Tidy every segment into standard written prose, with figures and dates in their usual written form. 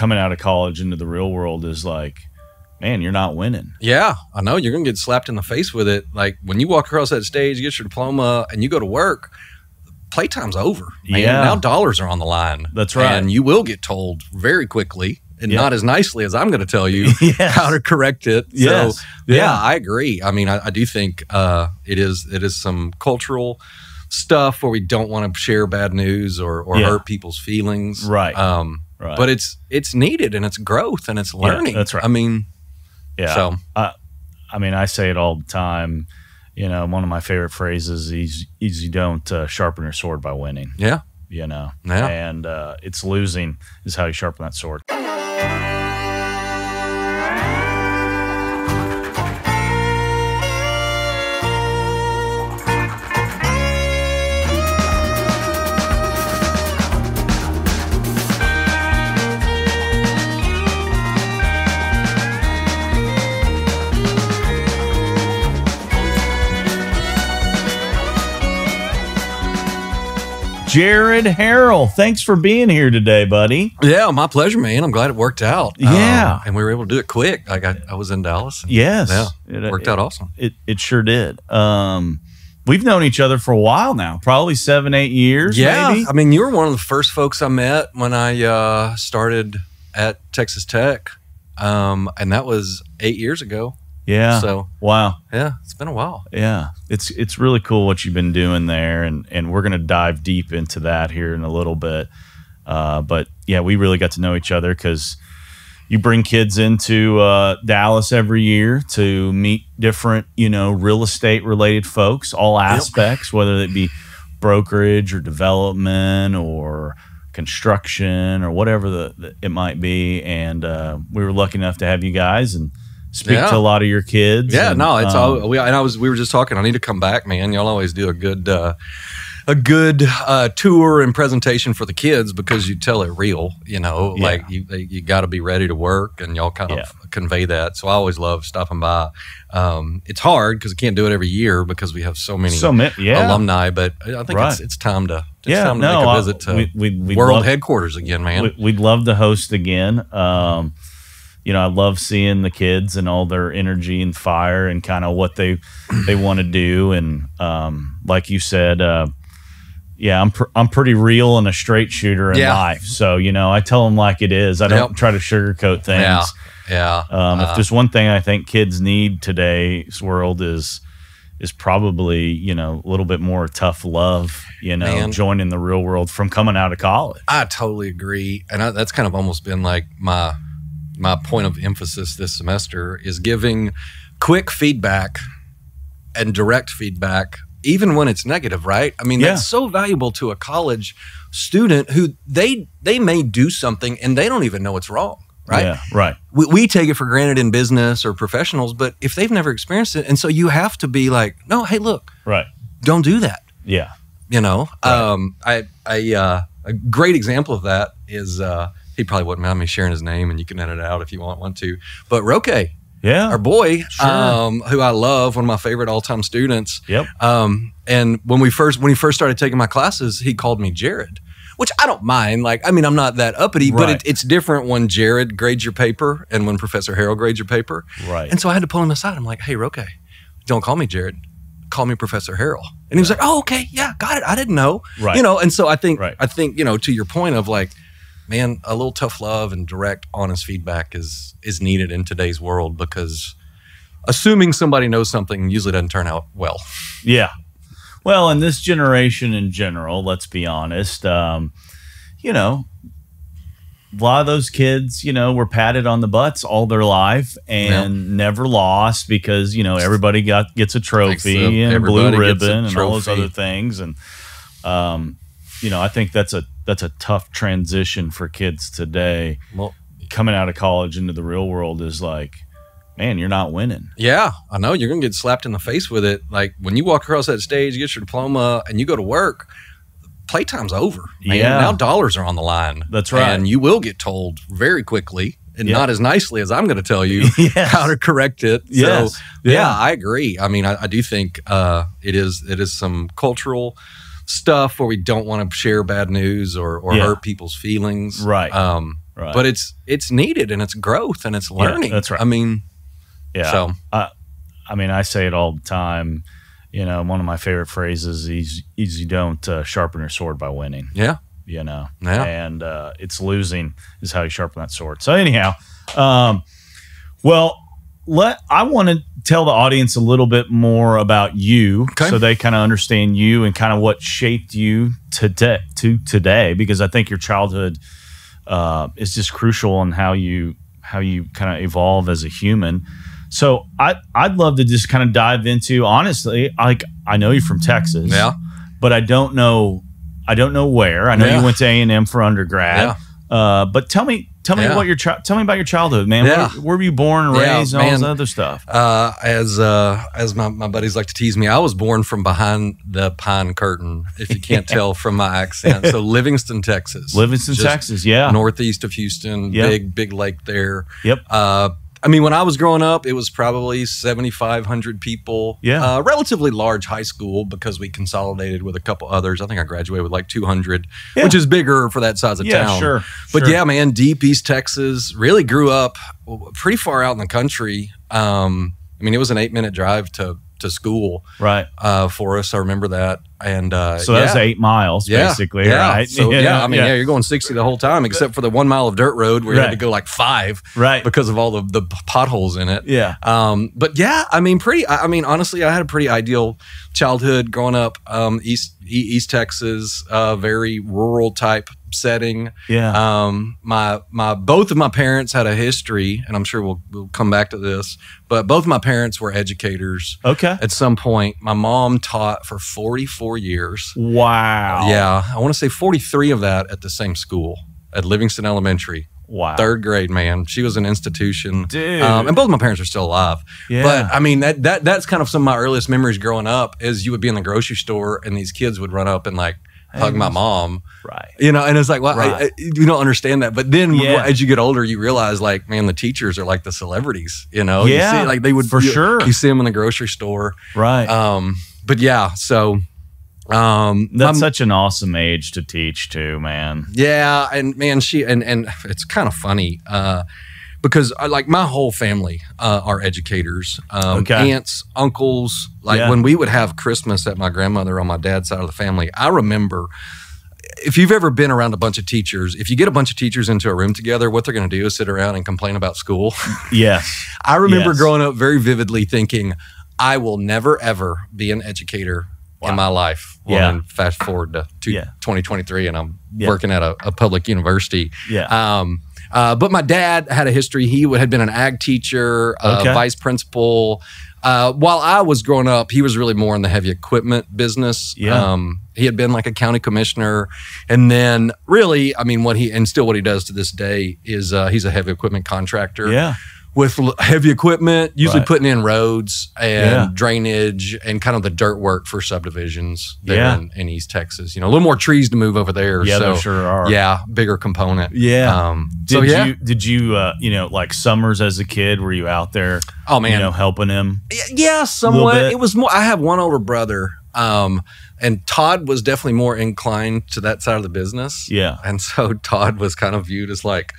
coming out of college into the real world is like, man, you're not winning. Yeah, I know. You're going to get slapped in the face with it. Like when you walk across that stage, you get your diploma, and you go to work, playtime's over. Man. Yeah. Now dollars are on the line. That's right. And you will get told very quickly, and Yeah. not as nicely as I'm going to tell you how to correct it. Yes. So, yeah, I agree. I mean, I do think it is some cultural stuff where we don't want to share bad news or hurt people's feelings. Right. Right. But it's needed, and it's growth, and it's learning. Yeah, that's right. I mean, yeah. So I mean, I say it all the time. You know, one of my favorite phrases is you don't sharpen your sword by winning. Yeah. You know, Yeah. And it's losing is how you sharpen that sword. Jared Harrell, thanks for being here today, buddy. Yeah, my pleasure, man. I'm glad it worked out. Yeah. And we were able to do it quick. Like I was in Dallas. Yes. Yeah, it worked out awesome. It sure did. We've known each other for a while now, probably 7-8 years. Yeah. Maybe? I mean, you were one of the first folks I met when I started at Texas Tech. And that was 8 years ago. Yeah. So wow. Yeah, it's been a while. Yeah. It's really cool what you've been doing there, and we're gonna dive deep into that here in a little bit. But yeah, we really got to know each other because you bring kids into Dallas every year to meet different, real estate related folks, all aspects, whether it be brokerage or development or construction or whatever it might be. And we were lucky enough to have you guys and speak to a lot of your kids. Yeah, and, no, it's all. We were just talking. I need to come back, man. Y'all always do a good tour and presentation for the kids because you tell it real. Like you got to be ready to work, and y'all kind of convey that. So I always love stopping by. It's hard because I can't do it every year because we have so many alumni. But I think it's time to make a visit to world headquarters again, man. We'd love to host again. I love seeing the kids and all their energy and fire and kind of what they want to do. And like you said, I'm pretty real and a straight shooter in life. So, I tell them like it is. I don't try to sugarcoat things. If there's one thing I think kids need today's world is probably, a little bit more tough love, joining the real world from coming out of college. I totally agree. And that's kind of almost been like my point of emphasis this semester is giving quick feedback and direct feedback, even when it's negative, right? I mean, that's so valuable to a college student who they may do something and they don't even know it's wrong, right? Yeah, right. We take it for granted in business or professionals, but if they've never experienced it, and so you have to be like, no, hey, look, don't do that. Yeah. Right. A great example of that is, he probably wouldn't mind me sharing his name, and you can edit it out if you want to. But Roque, our boy, who I love, one of my favorite all-time students. Yep. And when he first started taking my classes, he called me Jared, which I don't mind. Like, I mean, I'm not that uppity, but it's different when Jared grades your paper and when Professor Harrell grades your paper. Right. And so I had to pull him aside. I'm like, hey, Roque, don't call me Jared. Call me Professor Harrell. And he was like, oh, okay, yeah, got it. I didn't know. Right. And so I think, to your point of like, man, a little tough love and direct, honest feedback is needed in today's world because assuming somebody knows something usually doesn't turn out well. Yeah. Well, in this generation in general, let's be honest, a lot of those kids, were patted on the butts all their life and never lost because, everybody gets a trophy and a blue ribbon and all those other things. And, I think that's a tough transition for kids today. Well, coming out of college into the real world is like, man, you're not winning. Yeah, I know. You're going to get slapped in the face with it. Like when you walk across that stage, you get your diploma, and you go to work, playtime's over. Man. Yeah. Now dollars are on the line. That's right. And you will get told very quickly, and not as nicely as I'm going to tell you how to correct it. Yes. So, yeah, I agree. I mean, I do think it is some cultural stuff where we don't want to share bad news or hurt people's feelings. Right. Right. But it's needed, and it's growth, and it's learning. Yeah, that's right. I mean, yeah. So I mean, I say it all the time. You know, one of my favorite phrases is you don't sharpen your sword by winning. Yeah. You know, yeah. And it's losing is how you sharpen that sword. So anyhow, well, I want to tell the audience a little bit more about you, so they kind of understand you and kind of what shaped you today, because I think your childhood is just crucial in how you kind of evolve as a human. So I'd love to just kind of dive into, honestly, like, I know you're from Texas, but I don't know where. I know you went to A&M for undergrad, but tell me tell me about your childhood, man. Where were you born and raised and all this other stuff? As my buddies like to tease me, I was born from behind the pine curtain, if you can't tell from my accent. So Livingston, Texas. Livingston, Texas, yeah. Northeast of Houston, big lake there. Yep. I mean, when I was growing up, it was probably 7,500 people. Yeah. Relatively large high school because we consolidated with a couple others. I think I graduated with like 200, which is bigger for that size of town. Sure. But yeah, man, deep East Texas. Really grew up pretty far out in the country. I mean, it was an 8-minute drive to school, right? For us, I remember that. And so that's 8 miles, basically, right? So I mean, you're going 60 the whole time, except for the 1 mile of dirt road where you had to go like 5, right? Because of all the potholes in it. Yeah. But yeah, I mean, honestly, I had a pretty ideal childhood growing up. East Texas, very rural type setting. Yeah. Both of my parents had a history, and I'm sure we'll come back to this, but both of my parents were educators. Okay. At some point, my mom taught for 44 years. Wow. Yeah. I want to say 43 of that at the same school at Livingston Elementary. Wow. 3rd grade, man. She was an institution. Dude. And both of my parents are still alive. Yeah. But I mean, that's kind of some of my earliest memories growing up is you would be in the grocery store and these kids would run up and like hug my mom. Right. You know, and it's like, well, right. You don't understand that. But then as you get older, you realize like, man, the teachers are like the celebrities, you know? Yeah. You see, like they would, sure. You see them in the grocery store. Right. But yeah, so. That's such an awesome age to teach too, man. Yeah, and man, and it's kind of funny because like my whole family are educators, aunts, uncles. Like when we would have Christmas at my grandmother on my dad's side of the family, I remember. If you've ever been around a bunch of teachers, if you get a bunch of teachers into a room together, what they're going to do is sit around and complain about school. Yes. I remember growing up very vividly thinking, I will never ever be an educator in my life. Well, and fast forward to 2023 and I'm working at a public university. Yeah. But my dad had a history. He had been an ag teacher, vice principal. While I was growing up, he was really more in the heavy equipment business. Yeah. He had been like a county commissioner. And then really, I mean, what he does to this day is he's a heavy equipment contractor. Yeah. With heavy equipment, usually putting in roads and drainage and kind of the dirt work for subdivisions there in East Texas. You know, a little more trees to move over there. Yeah, so, there sure are. Yeah, bigger component. Yeah. Did you you know, like summers as a kid, were you out there? Oh man, you know, helping him? Yeah, somewhat. It was more. I have one older brother. And Todd was definitely more inclined to that side of the business. Yeah. And so Todd was kind of viewed as like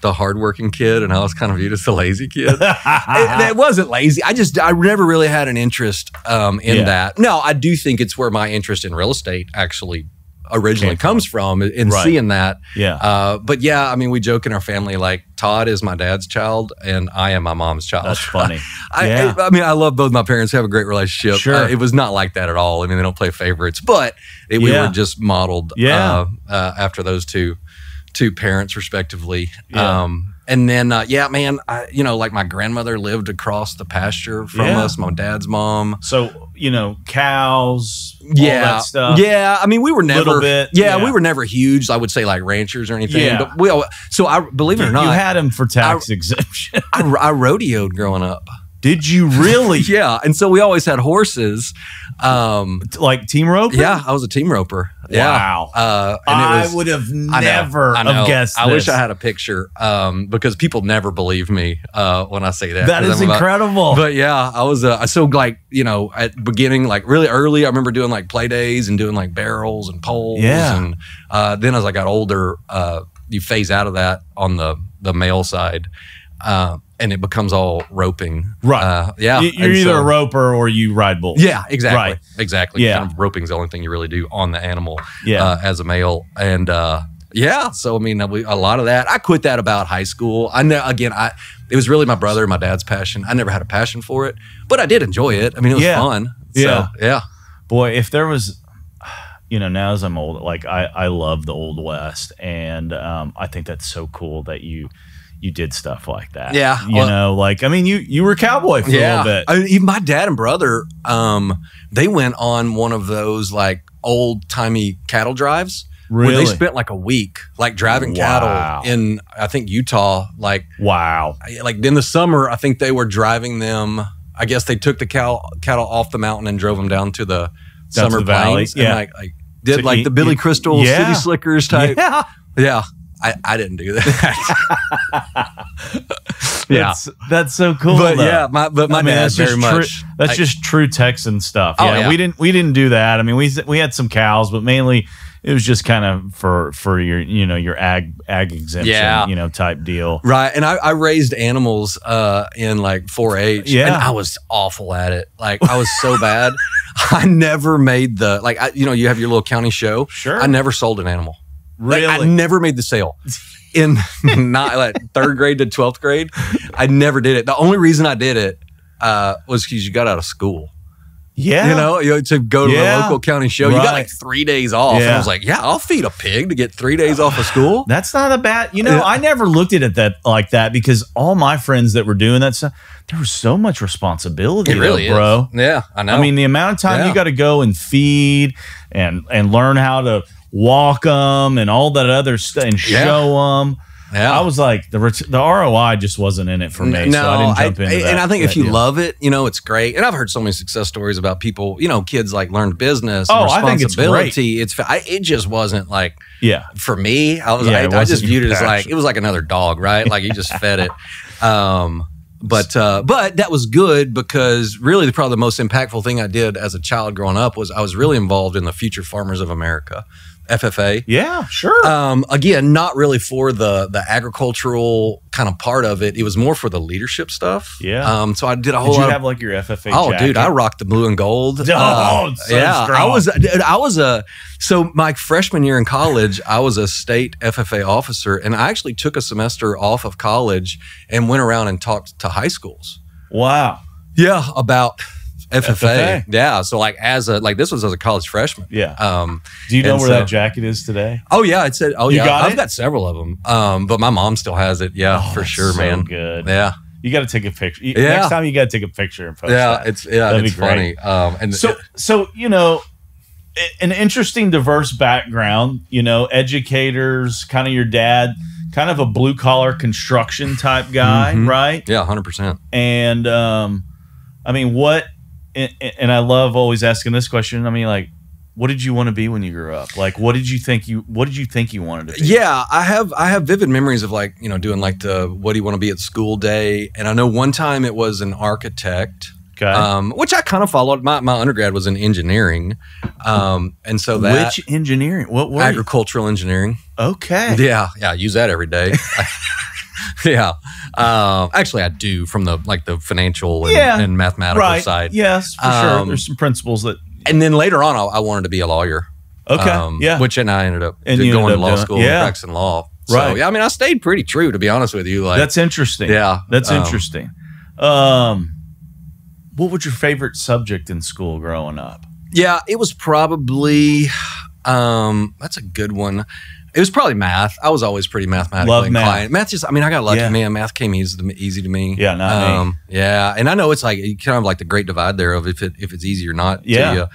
the hardworking kid, and I was kind of viewed as the lazy kid. It wasn't lazy. I never really had an interest in that. No, I do think it's where my interest in real estate actually originally comes from in seeing that. Yeah. But yeah, I mean, we joke in our family like Todd is my dad's child and I am my mom's child. That's funny. I mean, I love both my parents. Have a great relationship. Sure. It was not like that at all. I mean, they don't play favorites, but we were just modeled after those two parents respectively. And then man, you know, like my grandmother lived across the pasture from us, my dad's mom. So, you know, cows, all that stuff. Yeah, I mean, we were never we were never huge, I would say, like ranchers or anything. But I believe it or not, you had them for tax exemption. I rodeoed growing up. Did you really? Yeah, and so we always had horses. Like team roper? Yeah, I was a team roper. Wow. And I would have never have guessed I this. wish I had a picture because people never believe me when I say that. That is incredible. But yeah, I was so like, you know, at beginning, like really early, I remember doing like play days and doing like barrels and poles. Yeah. And then as I got older, you phase out of that on the male side, and it becomes all roping. Right. Yeah. You're either a roper or you ride bulls. Yeah, exactly. Right. Exactly. Yeah. Kind of roping is the only thing you really do on the animal as a male. And yeah, so I mean, a lot of that. I quit that about high school. It was really my brother and my dad's passion. I never had a passion for it, but I did enjoy it. I mean, it was fun. So, yeah. Boy, if there was, now as I'm old, like I love the Old West, and I think that's so cool that you did stuff like that. Yeah. You were a cowboy for a little bit. Even my dad and brother, they went on one of those like old timey cattle drives. Really? Where they spent like a week, like driving cattle in, I think, Utah. Like, wow. Like in the summer, I think they were driving them. I guess they took the cattle off the mountain and drove them down to the summer plains. Yeah. And like did like the Billy Crystal City Slickers type. Yeah. Yeah. I didn't do that. That's so cool. But though. My dad's very much. That's just true Texan stuff. Oh, yeah, we didn't do that. I mean, we had some cows, but mainly it was just kind of for your your ag exemption type deal. Right. And I raised animals in like 4-H. Yeah. And I was awful at it. Like I was so bad. I never made you have your little county show. Sure. I never sold an animal. Really? Like, I never made the sale. In not like 3rd grade to 12th grade, I never did it. The only reason I did it was because you got out of school. Yeah. To go to the local county show. You got like 3 days off. Yeah. And I was like, I'll feed a pig to get 3 days off of school. That's not a bad, I never looked at it like that because all my friends that were doing that stuff, there was so much responsibility. It really bro. Is. Yeah, I know. I mean, the amount of time you got to go and feed and learn how to walk them and all that other stuff and show them. Yeah. I was like, the ROI just wasn't in it for me, so I didn't jump into that. And I think if you love it, it's great. And I've heard so many success stories about people, kids like learned business and responsibility. I think it's great. It just wasn't like, for me, I just viewed it as like, it was like another dog, right? Like you just fed it. But that was good because really probably the most impactful thing I did as a child growing up was I was really involved in the Future Farmers of America. FFA. Yeah, sure. Again, not really for the agricultural kind of part of it. It was more for the leadership stuff. Yeah. So I did a whole lot. Did you have like your FFA jacket? Dude, I rocked the blue and gold. So strong. So my freshman year in college, I was a state FFA officer, and I actually took a semester off of college and went around and talked to high schools. Wow. Yeah, about FFA. Yeah. So this was as a college freshman. Yeah. Do you know where that jacket is today? Oh yeah. It said, I've got several of them. but my mom still has it. Yeah, for sure, so man. Good. Yeah. You got to take a picture. Next time you got to take a picture and post that. It's funny. So an interesting, diverse background, educators, kind of your dad, kind of a blue collar construction type guy, right? Yeah. 100%. And, I mean, and I love always asking this question. I mean, like, what did you want to be when you grew up? Like, what did you think you wanted to be? Yeah, I have vivid memories of doing like the what do you want to be at school day. And I know one time it was an architect. Okay. Which I kind of followed. My undergrad was in engineering. And so that which engineering? What agricultural engineering. Okay. Yeah, I use that every day. Yeah. Actually, I do from the financial and mathematical side. Yes, for sure. There's some principles that. And then later on, I wanted to be a lawyer. Okay. And I ended up going to law school and practicing law. Right. So, yeah, I mean, I stayed pretty true, to be honest with you. That's interesting. Yeah. That's interesting. What was your favorite subject in school growing up? Yeah, it was probably, that's a good one. It was probably math. I was always pretty mathematically inclined. Math just, I got lucky, man. Math came easy to me. Yeah, not me. Yeah, and I know it's like kind of like the great divide there of if it's easy or not. Yeah. To you.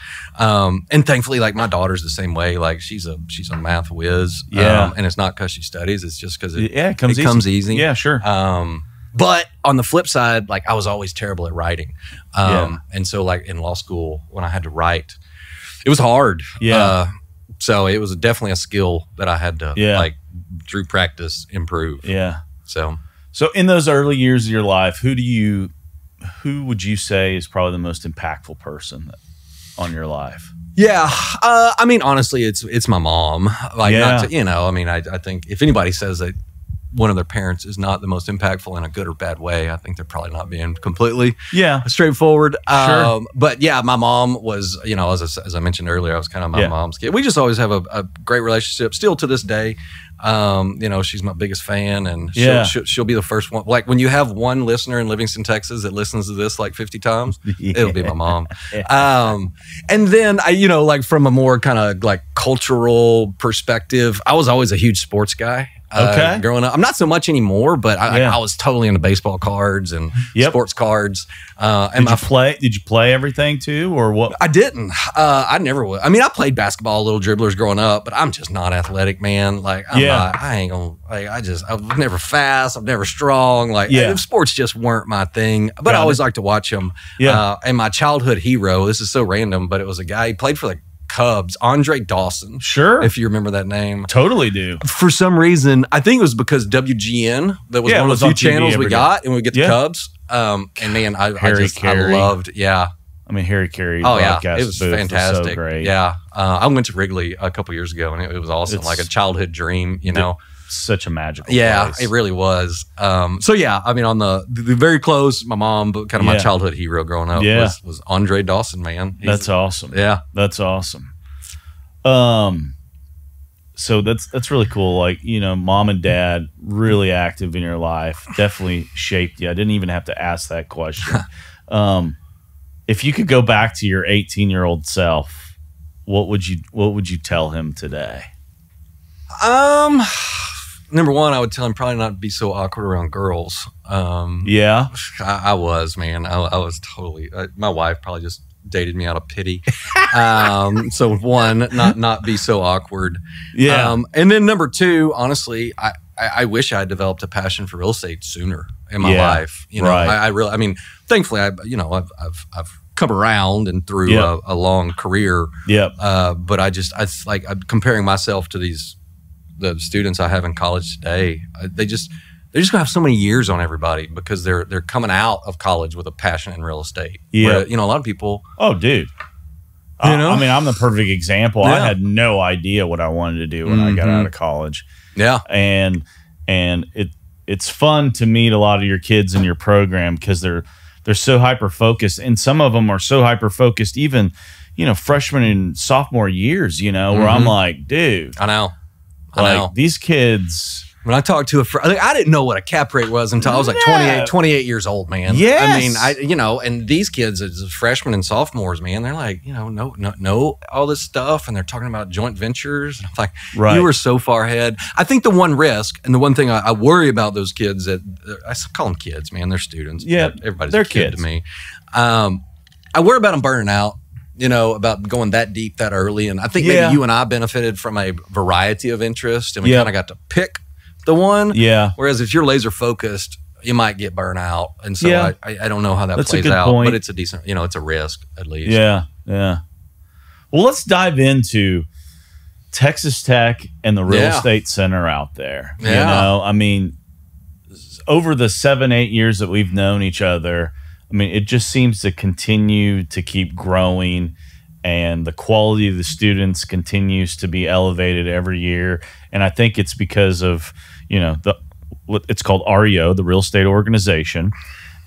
And thankfully, like my daughter's the same way. Like she's a math whiz. Yeah. And it's not because she studies. It's just because it comes easy. Yeah, sure. But on the flip side, like I was always terrible at writing. And so like in law school when I had to write, it was hard. Yeah. So it was definitely a skill that I had to through practice improve. Yeah. So in those early years of your life, who would you say is probably the most impactful person on your life? Yeah. I mean, honestly, it's my mom. Like, Yeah. not to, I mean, I think if anybody says that one of their parents is not the most impactful in a good or bad way, I think they're probably not being completely straightforward. Sure. But yeah, my mom was, as I mentioned earlier, I was kind of my mom's kid. We just always have a great relationship still to this day. She's my biggest fan, and she'll be the first one. Like when you have one listener in Livingston, Texas that listens to this like 50 times, it'll be my mom. And then like from a more kind of like cultural perspective, I was always a huge sports guy. Growing up, I'm not so much anymore, but I was totally into baseball cards and sports cards. And Did you play everything too, or what? I didn't. I never would. I mean, I played basketball, little dribblers growing up, but I'm just not athletic, man. Like, I ain't gonna. Like, I was never fast. I'm never strong. Like, sports just weren't my thing. But I always liked to watch them. And my childhood hero. This is so random, but it was a guy. He played for the Cubs, Andre Dawson. Sure. If you remember that name. Totally do. For some reason, I think it was because WGN, that was one of the few channels we got, and we get the Cubs. And man, I loved, I mean, Harry Carey. Oh, yeah. It was fantastic. Was so great. Yeah. I went to Wrigley a couple years ago, and it was awesome. It's like a childhood dream, Such a magical place. It really was. So, yeah, I mean, on the very close, my mom, but kind of my childhood hero growing up was Andre Dawson, man. That's awesome. Yeah. That's awesome. So that's really cool. Like, mom and dad really active in your life, definitely shaped you. I didn't even have to ask that question. If you could go back to your 18-year-old self, what would you tell him today? Number one, I would tell him probably not to be so awkward around girls. I was, man. I was totally. My wife probably just dated me out of pity. So one, not be so awkward. Yeah. And then number two, honestly, I wish I had developed a passion for real estate sooner in my life. I mean, thankfully, I've come around and through a long career. But I like comparing myself to the students I have in college today. They're just gonna have so many years on everybody because they're coming out of college with a passion in real estate. Where, a lot of people. Oh, dude. I mean, I'm the perfect example. I had no idea what I wanted to do when I got out of college. Yeah. And it's fun to meet a lot of your kids in your program because they're so hyper focused, and some of them are so hyper focused even, freshman and sophomore years, where I'm like, dude, I know. These kids. When I talked to I didn't know what a cap rate was until I was like 28 years old, man. Yes. I mean, and these kids as freshmen and sophomores, man, they're like, know all this stuff, and they're talking about joint ventures. And I'm like, you were so far ahead. I think the one risk and the one thing I worry about those kids I call them kids, man. They're students. Yeah, everybody's they're a kid kids to me. I worry about them burning out. About going that deep that early. And I think maybe you and I benefited from a variety of interest, and we kind of got to pick the one. Yeah. Whereas if you're laser focused, you might get burnt out. And so I don't know how that plays out, but it's a decent, it's a risk at least. Yeah. Yeah. Well, let's dive into Texas Tech and the real estate center out there. Yeah. I mean, over the 7-8 years that we've known each other, I mean, it just seems to continue to keep growing, and the quality of the students continues to be elevated every year. And I think it's because of, it's called REO, the real estate organization.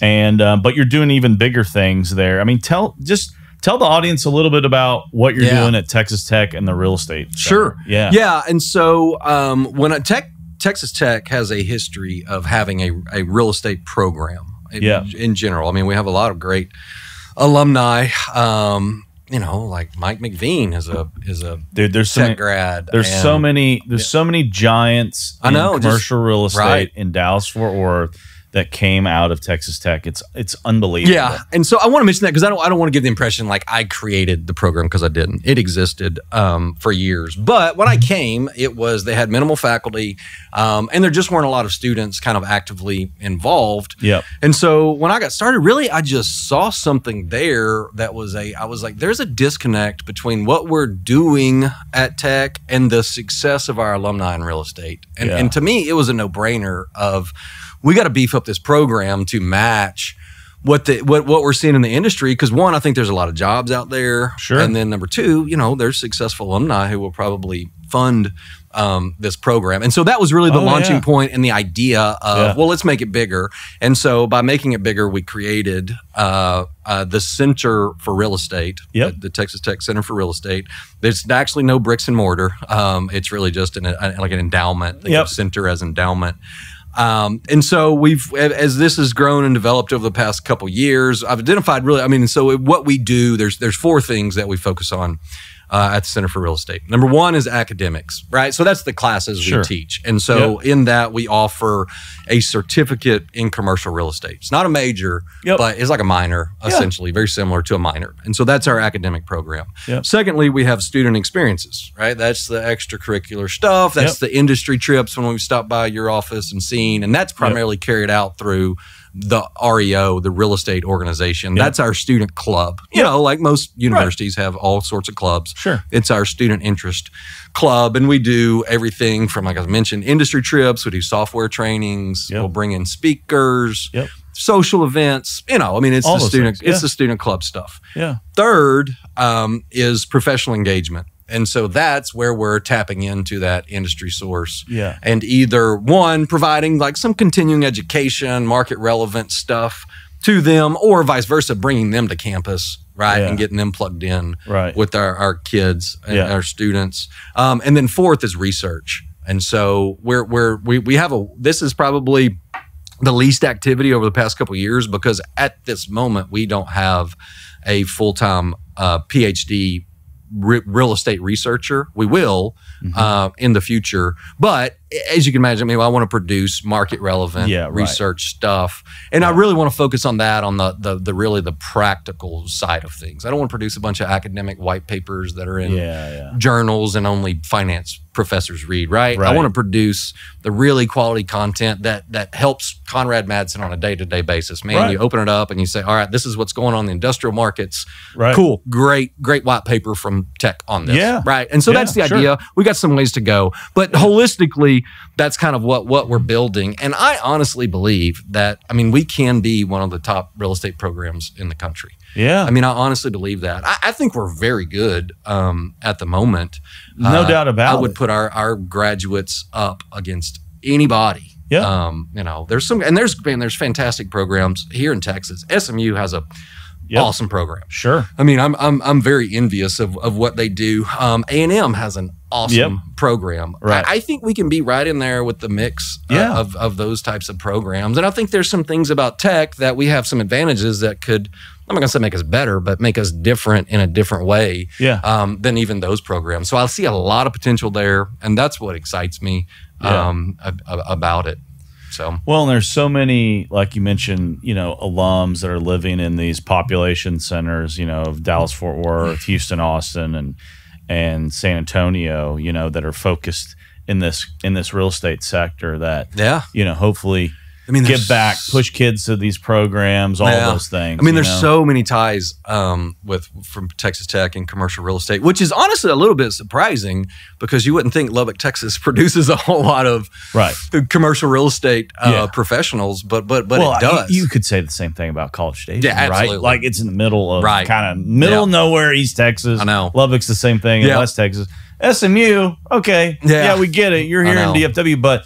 And, but you're doing even bigger things there. I mean, tell the audience a little bit about what you're doing at Texas Tech and the real estate center. Sure. Yeah. Yeah. And so, Texas Tech has a history of having a real estate program. In general. I mean, we have a lot of great alumni. Like Mike McVean is a there's Tech grad. There's so many giants in commercial real estate in Dallas-Fort Worth that came out of Texas Tech. It's unbelievable. Yeah, and so I want to mention that because I don't want to give the impression like I created the program, because I didn't. It existed for years, but when I came, they had minimal faculty, and there just weren't a lot of students kind of actively involved. Yeah, and so when I got started, really, I just saw something there that I was like, there's a disconnect between what we're doing at Tech and the success of our alumni in real estate, and to me, it was a no-brainer of, we got to beef up this program to match what we're seeing in the industry. Because one, I think there's a lot of jobs out there. Sure. And then number two, there's successful alumni who will probably fund this program. And so that was really the launching point and the idea of, well, let's make it bigger. And so by making it bigger, we created the Center for Real Estate, the Texas Tech Center for Real Estate. There's actually no bricks and mortar. It's really just like an endowment. Think of center as endowment. And so as this has grown and developed over the past couple years, I've identified so what we do, there's 4 things that we focus on at the Center for Real Estate. Number 1 is academics, right? So that's the classes we teach. And so in that, we offer a certificate in commercial real estate. It's not a major, but it's like a minor, essentially, very similar to a minor. And so that's our academic program. Secondly, we have student experiences, right? That's the extracurricular stuff. That's the industry trips when we've stopped by your office and seen. And that's primarily carried out through the REO, the real estate organization. That's our student club. Like most universities have all sorts of clubs. Sure. It's our student interest club. And we do everything from, like I mentioned, industry trips. We do software trainings. We'll bring in speakers, social events. It's all the student, it's the student club stuff. Third is professional engagement. And so that's where we're tapping into that industry source. And either one, providing like some continuing education, market relevant stuff to them, or vice versa, bringing them to campus, right? And getting them plugged in with our kids and our students. And then fourth is research. And so we have this is probably the least activity over the past couple of years, because at this moment, we don't have a full-time PhD real estate researcher. We will in the future, but as you can imagine, I want to produce market relevant research stuff, and I really want to focus on that, on the really the practical side of things. I don't want to produce a bunch of academic white papers that are in journals and only finance professors read. Right. I want to produce the really quality content that helps Conrad Madsen on a day-to-day basis. Man, you open it up and you say, all right, this is what's going on in the industrial markets. Cool, great white paper from Tech on this. Right. And so that's the idea. We got some ways to go, but holistically, that's kind of what we're building. And I honestly believe that, we can be one of the top real estate programs in the country. I honestly believe that. I think we're very good at the moment. No doubt about it. I would put our graduates up against anybody. There's some, and there's fantastic programs here in Texas. SMU has a awesome program. Sure. I'm very envious of what they do. A&M has an awesome program. I think we can be right in there with the mix of those types of programs. And I think there's some things about Tech that we have some advantages that could, I'm not going to say make us better, but make us different in a different way than even those programs. So I see a lot of potential there, and that's what excites me about it. So and there's so many, like you mentioned, alums that are living in these population centers, of Dallas, Fort Worth, Houston, Austin, and San Antonio, that are focused in this real estate sector that hopefully give back, push kids to these programs, all those things. There's so many ties from Texas Tech and commercial real estate, which is honestly a little bit surprising, because you wouldn't think Lubbock, Texas produces a whole lot of commercial real estate professionals, but it does. You could say the same thing about College Station, right? Like it's in the middle of kind of middle of nowhere, East Texas. I know. Lubbock's the same thing in West Texas. SMU, okay, we get it. You're here in DFW, but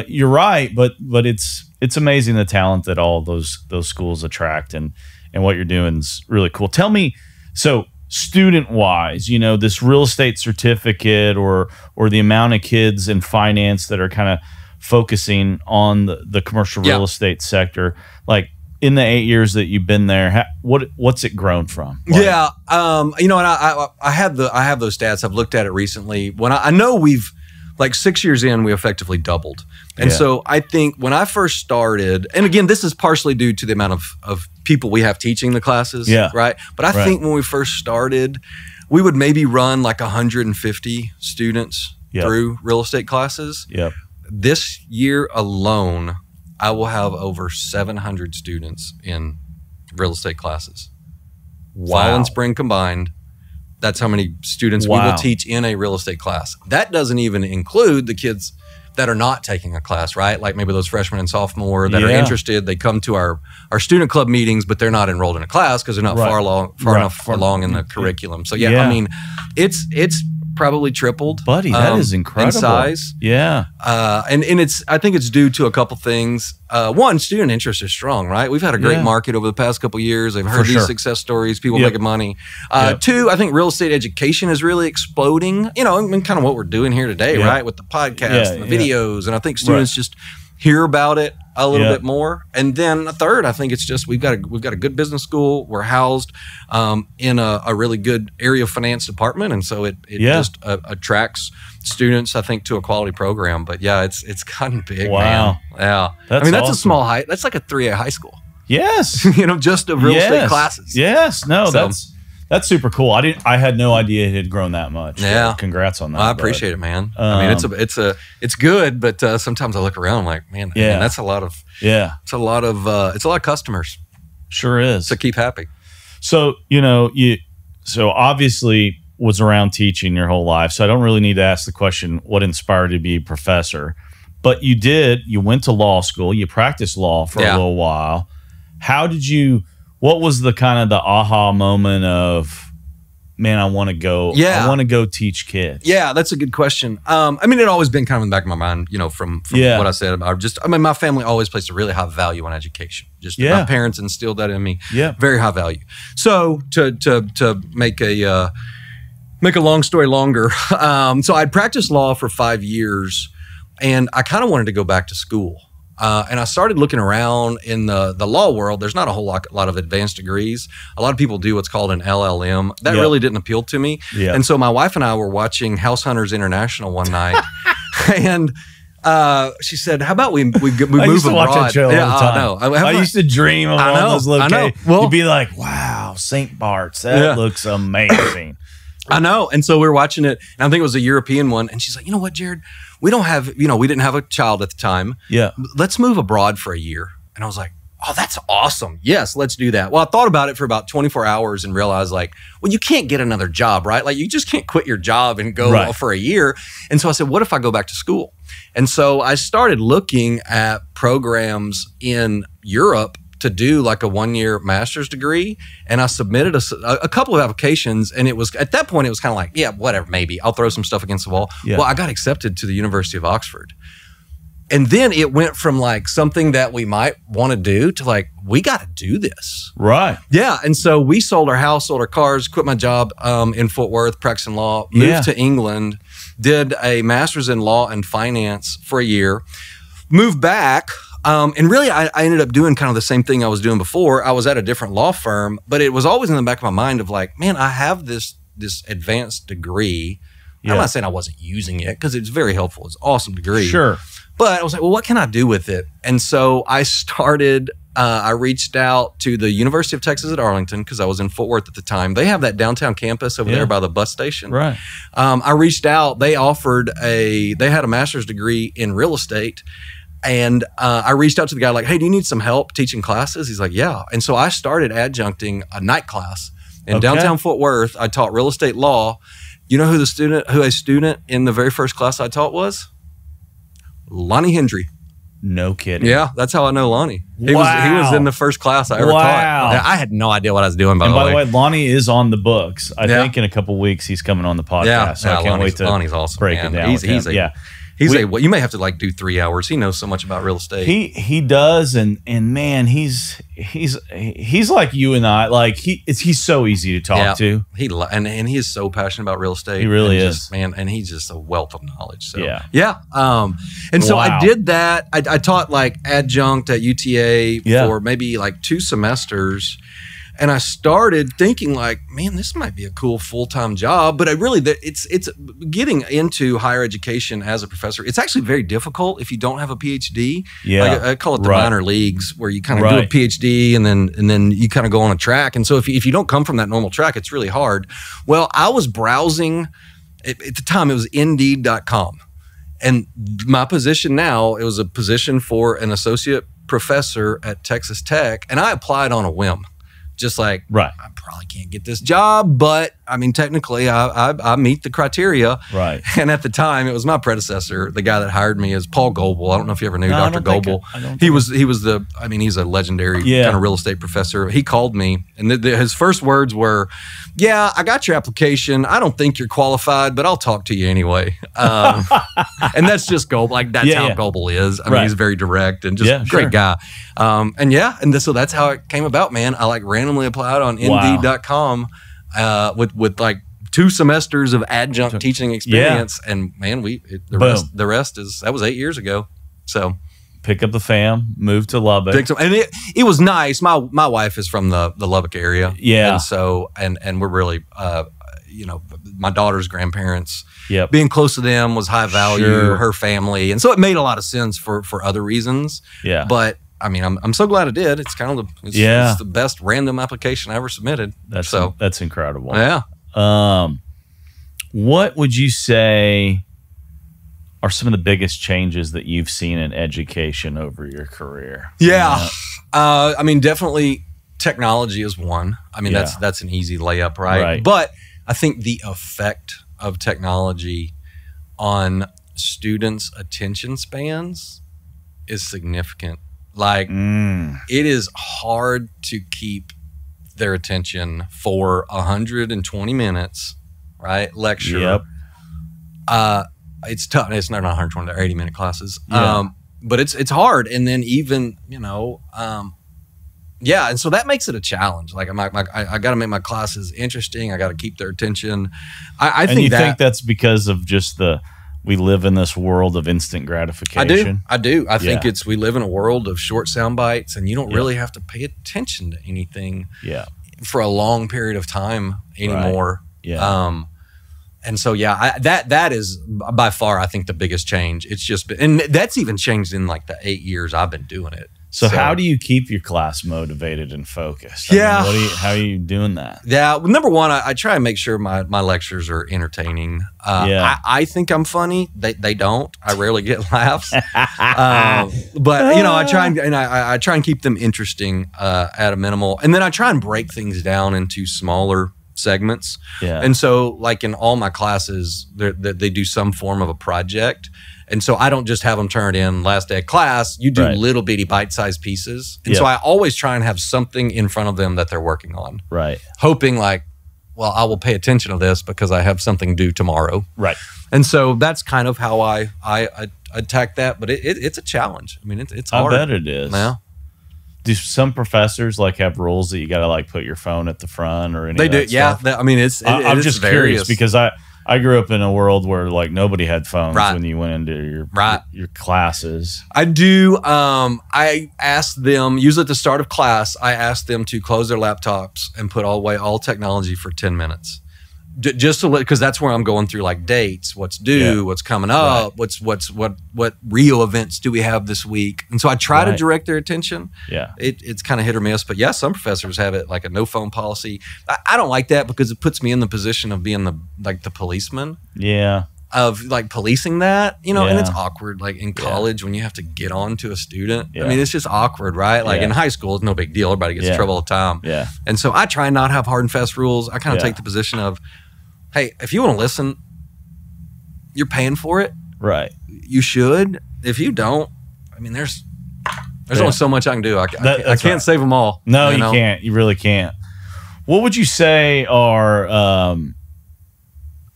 you're right. But it's amazing the talent that all those schools attract, and what you're doing is really cool. Tell me, so student wise, this real estate certificate or the amount of kids in finance that are kind of focusing on the commercial real estate sector, like in the 8 years that you've been there, what's it grown from? Like, and I have those stats. I've looked at it recently. When I know we've, like 6 years in, we effectively doubled. And so I think when I first started, and again, this is partially due to the amount of people we have teaching the classes, right? But I think when we first started, we would maybe run like 150 students through real estate classes. This year alone, I will have over 700 students in real estate classes. Fall and spring combined. That's how many students we will teach in a real estate class. That doesn't even include the kids that are not taking a class, right? Like maybe those freshmen and sophomore that are interested, they come to our student club meetings, but they're not enrolled in a class because they're not far enough along in the curriculum. So I mean, it's probably tripled, buddy. That is incredible in size. Yeah, and I think it's due to a couple things. One, student interest is strong, right? We've had a great market over the past couple of years. I've heard these success stories, people making money. Two, I think real estate education is really exploding. You know, I mean, kind of what we're doing here today, right? With the podcast and the videos, and I think students just hear about it a little bit more. And then a third, I think it's just we've got a good business school. We're housed in a really good area of finance department, and so it just attracts students, I think, to a quality program. But yeah, it's gotten big. Wow. Man. Yeah. That's that's awesome. a small height. That's like a 3A high school. Yes. You know, just of real estate classes. Yes. No, so, that's super cool. I had no idea it had grown that much. Yeah. So congrats on that. Well, I appreciate it, man. I mean, it's good, but sometimes I look around, I'm like, man, that's a lot of it's a lot of customers. Sure is. So keep happy. So, so obviously was around teaching your whole life. So I don't really need to ask the question, what inspired you to be a professor? But you went to law school, you practiced law for a little while. What was the kind of the aha moment of, man, I want to go teach kids? Yeah, that's a good question. I mean, it always been kind of in the back of my mind, from what I said about my family always placed a really high value on education. My parents instilled that in me. Yeah. Very high value. So to make a long story longer, so I'd practiced law for 5 years and I kind of wanted to go back to school. And I started looking around in the law world. There's not a whole lot of advanced degrees. A lot of people do what's called an LLM. That really didn't appeal to me. Yeah. And so my wife and I were watching House Hunters International one night, and she said, "How about we move abroad?" I used to watch that show all the time. I used to dream of all those locations. Well, you'd be like, "Wow, St. Bart's, that looks amazing." I know. And so we were watching it, and I think it was a European one. And she's like, "You know what, Jared? We don't have, we didn't have a child at the time. Yeah. Let's move abroad for a year." And I was like, "Oh, that's awesome. Yes, let's do that." Well, I thought about it for about 24 hours and realized well, you can't get another job, right? Like you just can't quit your job and go for a year. And so I said, what if I go back to school? And so I started looking at programs in Europe to do like a 1-year master's degree. And I submitted a couple of applications, and it was, at that point, it was kind of like, yeah, whatever, maybe I'll throw some stuff against the wall. Yeah. Well, I got accepted to the University of Oxford. And then it went from like something that we might want to do to like, we got to do this. Right. Yeah. And so we sold our house, sold our cars, quit my job in Fort Worth, practicing law, moved to England, did a master's in law and finance for a year, moved back. And really, I ended up doing kind of the same thing I was doing before. I was at a different law firm, but it was always in the back of my mind of like, man, I have this advanced degree. Yeah. I'm not saying I wasn't using it because it's very helpful. It's an awesome degree. Sure. But I was like, well, what can I do with it? And so I started, I reached out to the University of Texas at Arlington because I was in Fort Worth at the time. They have that downtown campus over there by the bus station. Right. I reached out. They had a master's degree in real estate. And I reached out to the guy like, "Hey, do you need some help teaching classes?" He's like, "Yeah." And so I started adjuncting a night class in downtown Fort Worth. I taught real estate law. You know who a student in the very first class I taught was? Lonnie Hendry. No kidding. Yeah, that's how I know Lonnie. He was in the first class I ever taught. I had no idea what I was doing, by the way. Lonnie is on the books. I think in a couple of weeks he's coming on the podcast. Yeah, so I can't wait to Lonnie's awesome, break it down. You may have to like do 3 hours. He knows so much about real estate. He does, and man, he's like you and I. Like he's so easy to talk to. And he is so passionate about real estate. He really is, man. And he's just a wealth of knowledge. So so I did that. I taught like adjunct at UTA for maybe like 2 semesters. And I started thinking like, man, this might be a cool full-time job. But it's getting into higher education as a professor. It's actually very difficult if you don't have a PhD. Yeah, like I call it the minor leagues, where you kind of do a PhD and then you kind of go on a track. And so if you don't come from that normal track, it's really hard. Well, I was browsing at the time. It was Indeed.com, and my position now, it was a position for an associate professor at Texas Tech, and I applied on a whim. just like, right. I probably can't get this job, but I mean, technically I meet the criteria. Right. And at the time it was my predecessor, the guy that hired me, is Paul Goebel. I don't know if you ever knew Dr. Goebel. He was he's a legendary kind of real estate professor. He called me, and his first words were, "Yeah, I got your application. I don't think you're qualified, but I'll talk to you anyway." And that's just Goebel. Like that's how Goebel is. I mean, he's very direct and just a great guy. So that's how it came about, man. I like randomly applied on Indeed.com with like 2 semesters of adjunct teaching experience, and man, the rest is, that was 8 years ago. So pick up the fam, move to Lubbock, and it was nice. My wife is from the Lubbock area, and so and we're really my daughter's grandparents. Being close to them was high value. Her family, and so it made a lot of sense for other reasons. But I mean, I'm so glad I did. It's kind of it's the best random application I ever submitted. That's incredible. Yeah. What would you say are some of the biggest changes that you've seen in education over your career? I mean, definitely technology is one. I mean, that's an easy layup, right? But I think the effect of technology on students' attention spans is significant. Like, it is hard to keep their attention for 120 minutes, right? Lecture. It's tough. It's not 120, they're 80-minute classes. But it's hard. And then even, and so that makes it a challenge. Like I got to make my classes interesting. I got to keep their attention. I think that's because of just we live in this world of instant gratification. I do. I think we live in a world of short sound bites, and you don't really have to pay attention to anything for a long period of time anymore. And so, that is by far, I think, the biggest change. It's just been, and that's even changed in like the 8 years I've been doing it. So how do you keep your class motivated and focused? I mean, how are you doing that? Well, number one, I try and make sure my lectures are entertaining. I think I'm funny. They don't. I rarely get laughs. But I try and keep them interesting at a minimal. And then I try and break things down into smaller segments. And so, like in all my classes, they do some form of a project. And so I don't just have them turn it in last day of class. You do little bitty bite-sized pieces. And so I always try and have something in front of them that they're working on. Hoping like, well, I will pay attention to this because I have something due tomorrow. And so that's kind of how I attack that. But it's a challenge. I mean, it's hard. I bet it is. Yeah. Do some professors like have rules that you got to like put your phone at the front or anything? They do. Stuff? I mean, I'm just curious because I grew up in a world where like nobody had phones when you went into your classes. I do. I asked them, usually at the start of class, I asked them to close their laptops and put away all technology for 10 minutes. Just to because that's where I'm going through like dates, what's due, what's coming up, what real events do we have this week, and so I try to direct their attention. It's kind of hit or miss, but some professors have it like a no phone policy. I don't like that because it puts me in the position of being the policeman. Of like policing that, and it's awkward. Like in college when you have to get on to a student, I mean, it's just awkward, right? Like in high school, it's no big deal. Everybody gets in trouble all the time. And so I try not have hard and fast rules. I kind of take the position of, hey, if you want to listen, you're paying for it. You should. If you don't, I mean, there's only so much I can do. I can't save them all. No, you can't. You really can't. What would you say are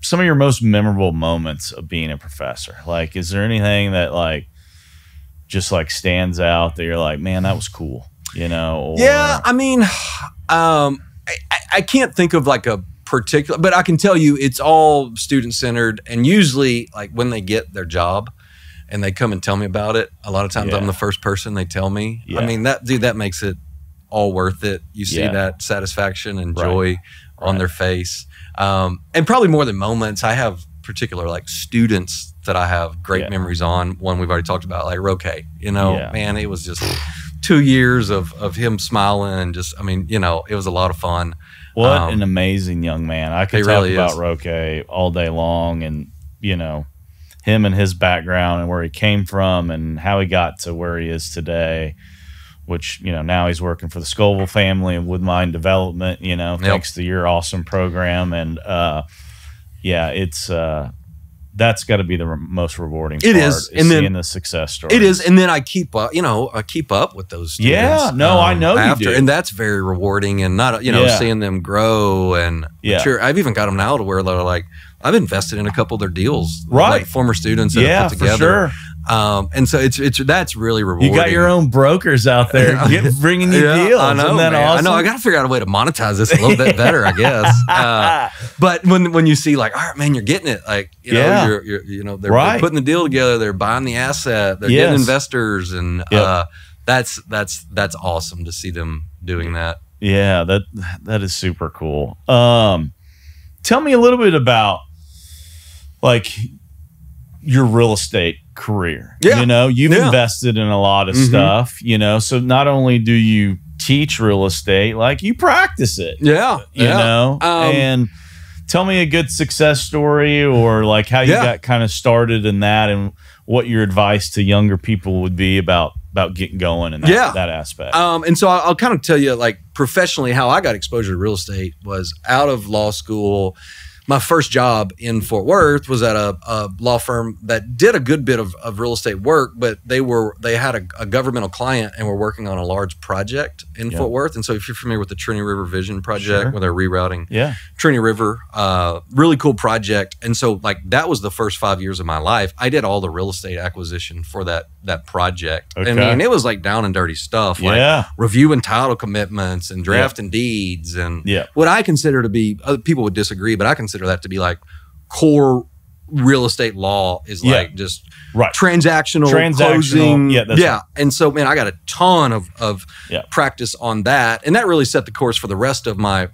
some of your most memorable moments of being a professor? Like, is there anything that like just like stands out that you're like, man, that was cool, Or, I mean, I can't think of like a particular, but I can tell you it's all student-centered, and usually like when they get their job and they come and tell me about it, a lot of times I'm the first person they tell me. I mean, that makes it all worth it. You see that satisfaction and joy on their face. And probably more than moments, I have particular like students that I have great memories on. One we've already talked about, like Roque, man, it was just 2 years of him smiling and just, I mean, it was a lot of fun. What an amazing young man. I could talk about Roque all day long, and, him and his background and where he came from and how he got to where he is today which, you know, now he's working for the Scoville family and Woodmine Development, you know, thanks to your awesome program. And yeah, it's that's got to be the most rewarding part. It is. And seeing the success story. It is. And then I keep up, you know, I keep up with those students. Yeah, no, I know you do. And that's very rewarding, and not, you know, seeing them grow and mature. I've even got them now to where they're like, I've invested in a couple of their deals, like former students that have put together. For sure. And so that's really rewarding. You got your own brokers out there bringing you deals. I know, man. Awesome? I know. I got to figure out a way to monetize this a little bit better, I guess. But when you see like, all right, man, you're getting it. Like, you know, you're you know, they're putting the deal together. They're buying the asset. They're getting investors, and that's awesome to see them doing that. Yeah, that is super cool. Tell me a little bit about like your real estate career. You know, you've invested in a lot of stuff, you know, so not only do you teach real estate, like you practice it. You know, and tell me a good success story, or like how you got kind of started in that, and what your advice to younger people would be about getting going in that aspect. And so I'll kind of tell you, like, professionally, how I got exposure to real estate was out of law school. My first job in Fort Worth was at a law firm that did a good bit of real estate work, but they had a governmental client and were working on a large project in Fort Worth. And so if you're familiar with the Trinity River Vision project, where they're rerouting Trinity River, really cool project. And so like that was the first 5 years of my life. I did all the real estate acquisition for that project. I mean, it was like down and dirty stuff, like reviewing title commitments and drafting deeds and what I consider to be, other people would disagree, but I consider that to be like core real estate law is like just transactional closing. And so, man, I got a ton of practice on that. And that really set the course for the rest of my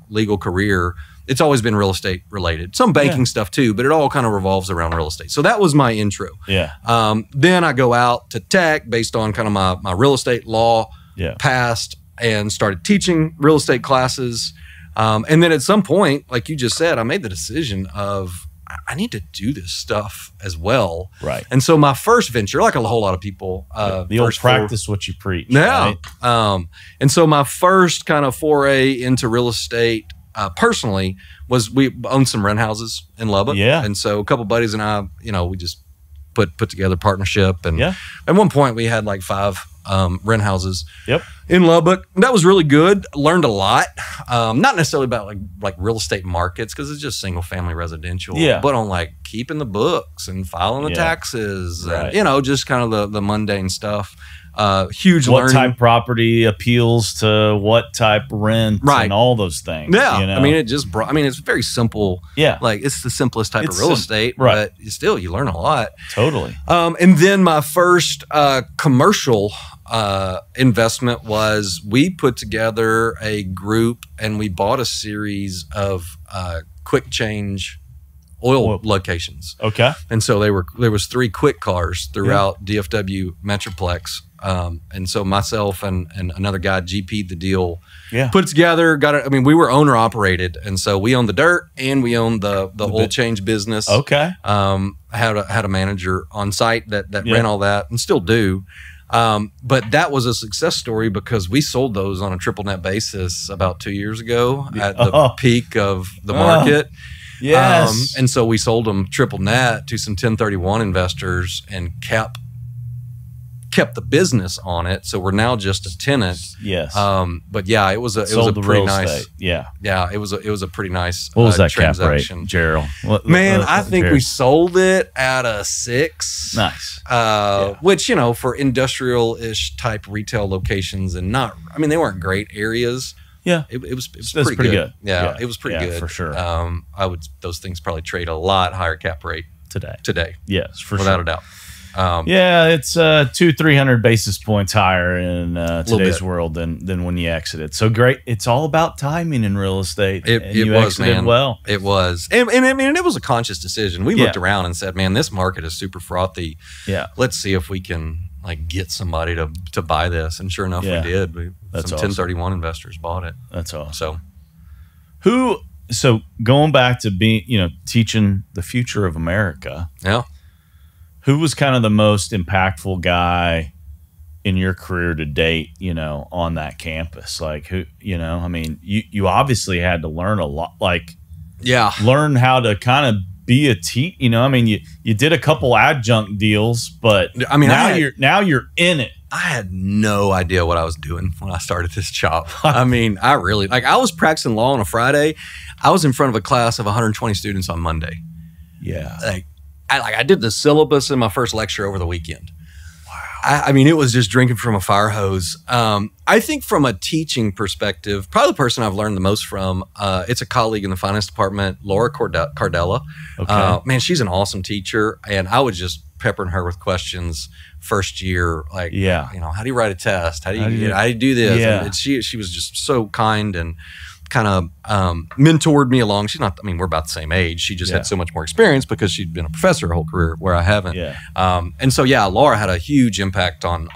legal career. It's always been real estate related, some banking stuff too, but it all kind of revolves around real estate. So that was my intro. Then I go out to tech based on kind of my real estate law past, and started teaching real estate classes. And then at some point, like you just said, I made the decision of I need to do this stuff as well. And so my first venture, like a whole lot of people, the old practice what you preach. And so my first kind of foray into real estate personally was we owned some rent houses in Lubbock. And so a couple buddies and I, you know, we just put together a partnership. And at one point we had like 5 rent houses in Lubbock. That was really good. Learned a lot. Not necessarily about like real estate markets, because it's just single family residential, but on like keeping the books and filing the taxes, and, you know, just kind of the mundane stuff. Huge learning. What type property appeals to what type rent and all those things. You know? I mean, it's very simple. Like it's the simplest type of real estate, but still you learn a lot. Totally. And then my first commercial investment was we put together a group and we bought a series of quick change oil locations. And so there was 3 quick cars throughout DFW Metroplex. And so myself and another guy GP'd the deal, put it together, got it. I mean, we were owner operated. And so we owned the dirt and we owned the oil change business. I had a manager on site that ran all that, and still do. But that was a success story because we sold those on a triple net basis about 2 years ago at the peak of the market. And so we sold them triple net to some 1031 investors and kept the business on it. So we're now just a tenant. But yeah, it was a pretty nice. It was a pretty nice. What was that transaction. Cap rate, Gerald? Man, I think we sold it at a 6. Which, you know, for industrial-ish type retail locations, and not, I mean, they weren't great areas. It was pretty good. It was pretty good for sure. Those things probably trade a lot higher cap rate today. Yes, for without a doubt. It's 200-300 basis points higher in today's world than when you exited. So great. It's all about timing in real estate. It was, man. Well, it was, and I mean, it was a conscious decision. We looked around and said, "Man, this market is super frothy. Let's see if we can like get somebody to buy this." And sure enough, we did. Some 1031 investors bought it. That's awesome. So going back to being, you know, teaching the future of America. Who was kind of the most impactful guy in your career to date, you know, on that campus? Like, who, you know, I mean, you obviously had to learn a lot, like, learn how to kind of be a you know, I mean, you did a couple adjunct deals, but I mean, now you're in it. I had no idea what I was doing when I started this job. I mean, I really, like, I was practicing law on a Friday. I was in front of a class of 120 students on Monday. Yeah. I did the syllabus in my first lecture over the weekend. I mean, it was just drinking from a fire hose. I think from a teaching perspective, probably the person I've learned the most from, it's a colleague in the finance department, Laura Cardella. Okay. Man, she's an awesome teacher. And I was just peppering her with questions first year. Like, you know, how do you write a test? How do you do this? Yeah. And she was just so kind and kind of mentored me along. She's not, I mean, we're about the same age. She just had so much more experience because she'd been a professor her whole career where I haven't. Yeah. And so, Laura had a huge impact on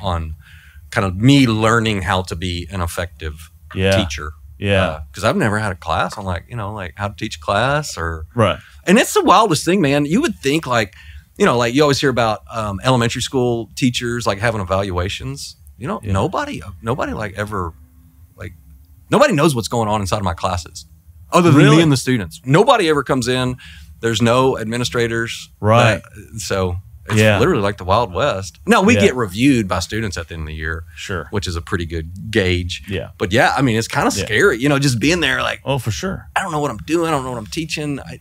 kind of me learning how to be an effective teacher. Yeah. Because I've never had a class on, like, you know, like how to teach a class or. Right. And it's the wildest thing, man. You would think, like, you know, like you always hear about elementary school teachers like having evaluations. You know, nobody like ever, like, nobody knows what's going on inside of my classes other than me and the students. Nobody ever comes in. There's no administrators. Right. So it's literally like the Wild West. Now, we get reviewed by students at the end of the year. Sure. Which is a pretty good gauge. Yeah. But I mean, it's kind of scary, you know, just being there like, oh, for sure. I don't know what I'm doing. I don't know what I'm teaching. I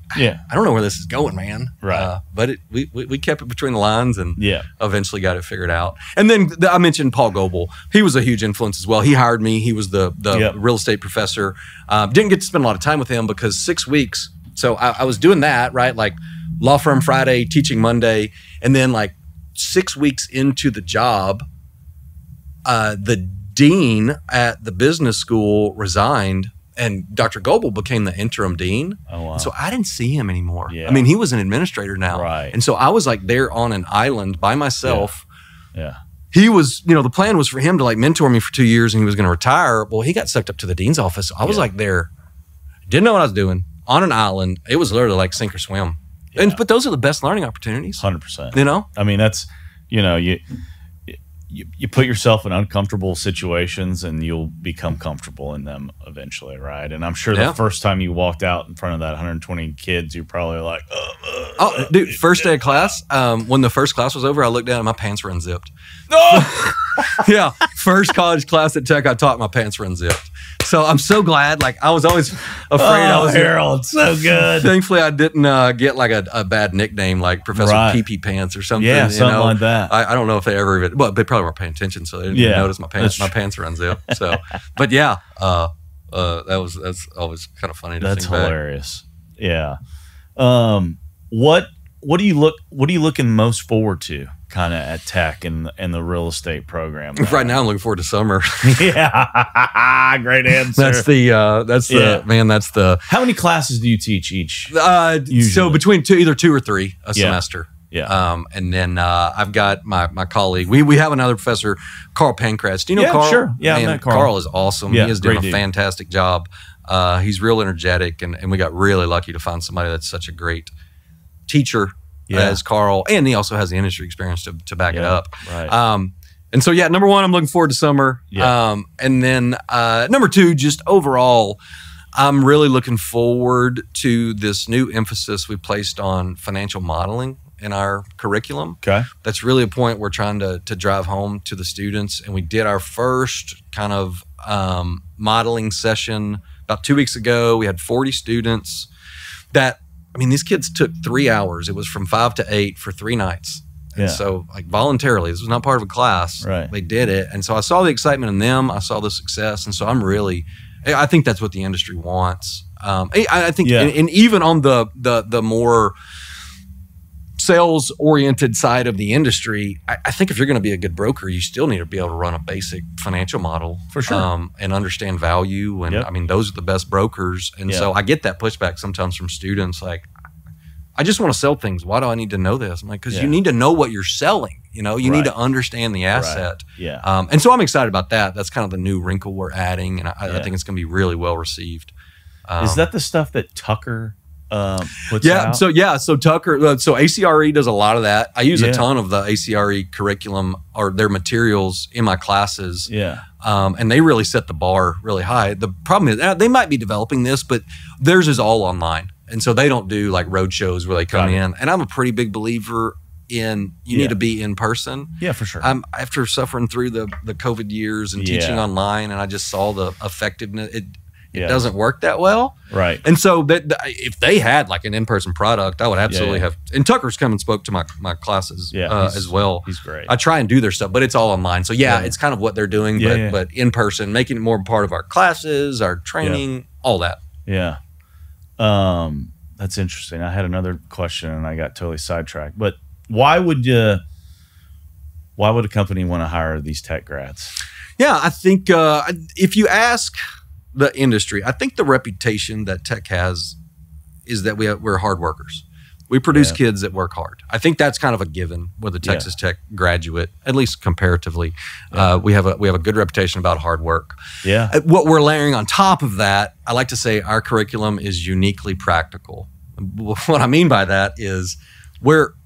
don't know where this is going, man. Right. But we kept it between the lines and eventually got it figured out. And then I mentioned Paul Goebel. He was a huge influence as well. He hired me. He was the real estate professor. Didn't get to spend a lot of time with him because 6 weeks. So I was doing that, right? Like law firm Friday, teaching Monday. And then like 6 weeks into the job, the dean at the business school resigned and Dr. Goebel became the interim dean. Oh, wow. And so I didn't see him anymore. Yeah. I mean, he was an administrator now. Right. And so I was like there on an island by myself. Yeah. He was, you know, the plan was for him to like mentor me for 2 years and he was going to retire. Well, he got sucked up to the dean's office. I was like there, didn't know what I was doing on an island. It was literally like sink or swim. Yeah. But those are the best learning opportunities. 100%. You know? I mean, that's, you know, you put yourself in uncomfortable situations and you'll become comfortable in them eventually, right? And I'm sure the first time you walked out in front of that 120 kids, you're probably like, oh, dude, first day of class, when the first class was over, I looked down and my pants were unzipped. Yeah, first college class at Tech, I taught my pants were unzipped. So I'm so glad. Like I was always afraid. I was Harrell, it's so good. Thankfully, I didn't get like a bad nickname like Professor Pee-Pee Pants or something. Yeah, something like that. I don't know if they ever even. Well, they probably weren't paying attention, so they didn't even notice my pants. My pants were unzipped. So, but that's always kind of funny to think back. That's hilarious. Yeah. What are you looking most forward to kind of at Tech and the real estate program? Right now I'm looking forward to summer. Yeah. Great answer. That's the How many classes do you teach each? So between either 2 or 3 a semester. Yeah. And then I've got my colleague. We have another professor, Carl Pankratz. Do you know Carl? Sure. Yeah, I met Carl. Carl is awesome. Yeah, he is doing a fantastic job. He's real energetic, and we got really lucky to find somebody that's such a great teacher as Carl, and he also has the industry experience to back it up. Right. And so number 1, I'm looking forward to summer. Yeah. And then number 2, just overall, I'm really looking forward to this new emphasis we placed on financial modeling in our curriculum. Okay. That's really a point we're trying to drive home to the students. And we did our first kind of modeling session about 2 weeks ago. We had 40 students these kids took 3 hours. It was from 5 to 8 for 3 nights. And so like voluntarily, this was not part of a class. Right. They did it. And so I saw the excitement in them. I saw the success. And so I think that's what the industry wants. I think, and even on the more sales-oriented side of the industry, I think if you're going to be a good broker, you still need to be able to run a basic financial model for sure, and understand value. And I mean, those are the best brokers. And so I get that pushback sometimes from students, like, I just want to sell things. Why do I need to know this? I'm like, because you need to know what you're selling. You know, you need to understand the asset. Right. Yeah. And so I'm excited about that. That's kind of the new wrinkle we're adding, and I think it's going to be really well received. Is that the stuff that Tucker puts out? So Tucker, so ACRE does a lot of that. I use Yeah. a ton of the ACRE curriculum or their materials in my classes. Yeah. And they really set the bar really high. The problem is they might be developing this, but theirs is all online. And so they don't do like road shows where they come in. And I'm a pretty big believer in you need to be in person. Yeah, for sure. After suffering through the COVID years and teaching online, and I just saw the effectiveness. It doesn't work that well. Right. And so if they had like an in-person product, I would absolutely have. And Tucker's come and spoke to my classes as well. He's great. I try and do their stuff, but it's all online. So it's kind of what they're doing, but in person, making it more part of our classes, our training, all that. Yeah. That's interesting. I had another question and I got totally sidetracked. But why would a company want to hire these tech grads? Yeah, I think if you ask the industry, I think the reputation that tech has is that we're hard workers. We produce kids that work hard. I think that's kind of a given with a Texas Tech graduate, at least comparatively. We have a good reputation about hard work. Yeah. What we're layering on top of that, I like to say our curriculum is uniquely practical. What I mean by that is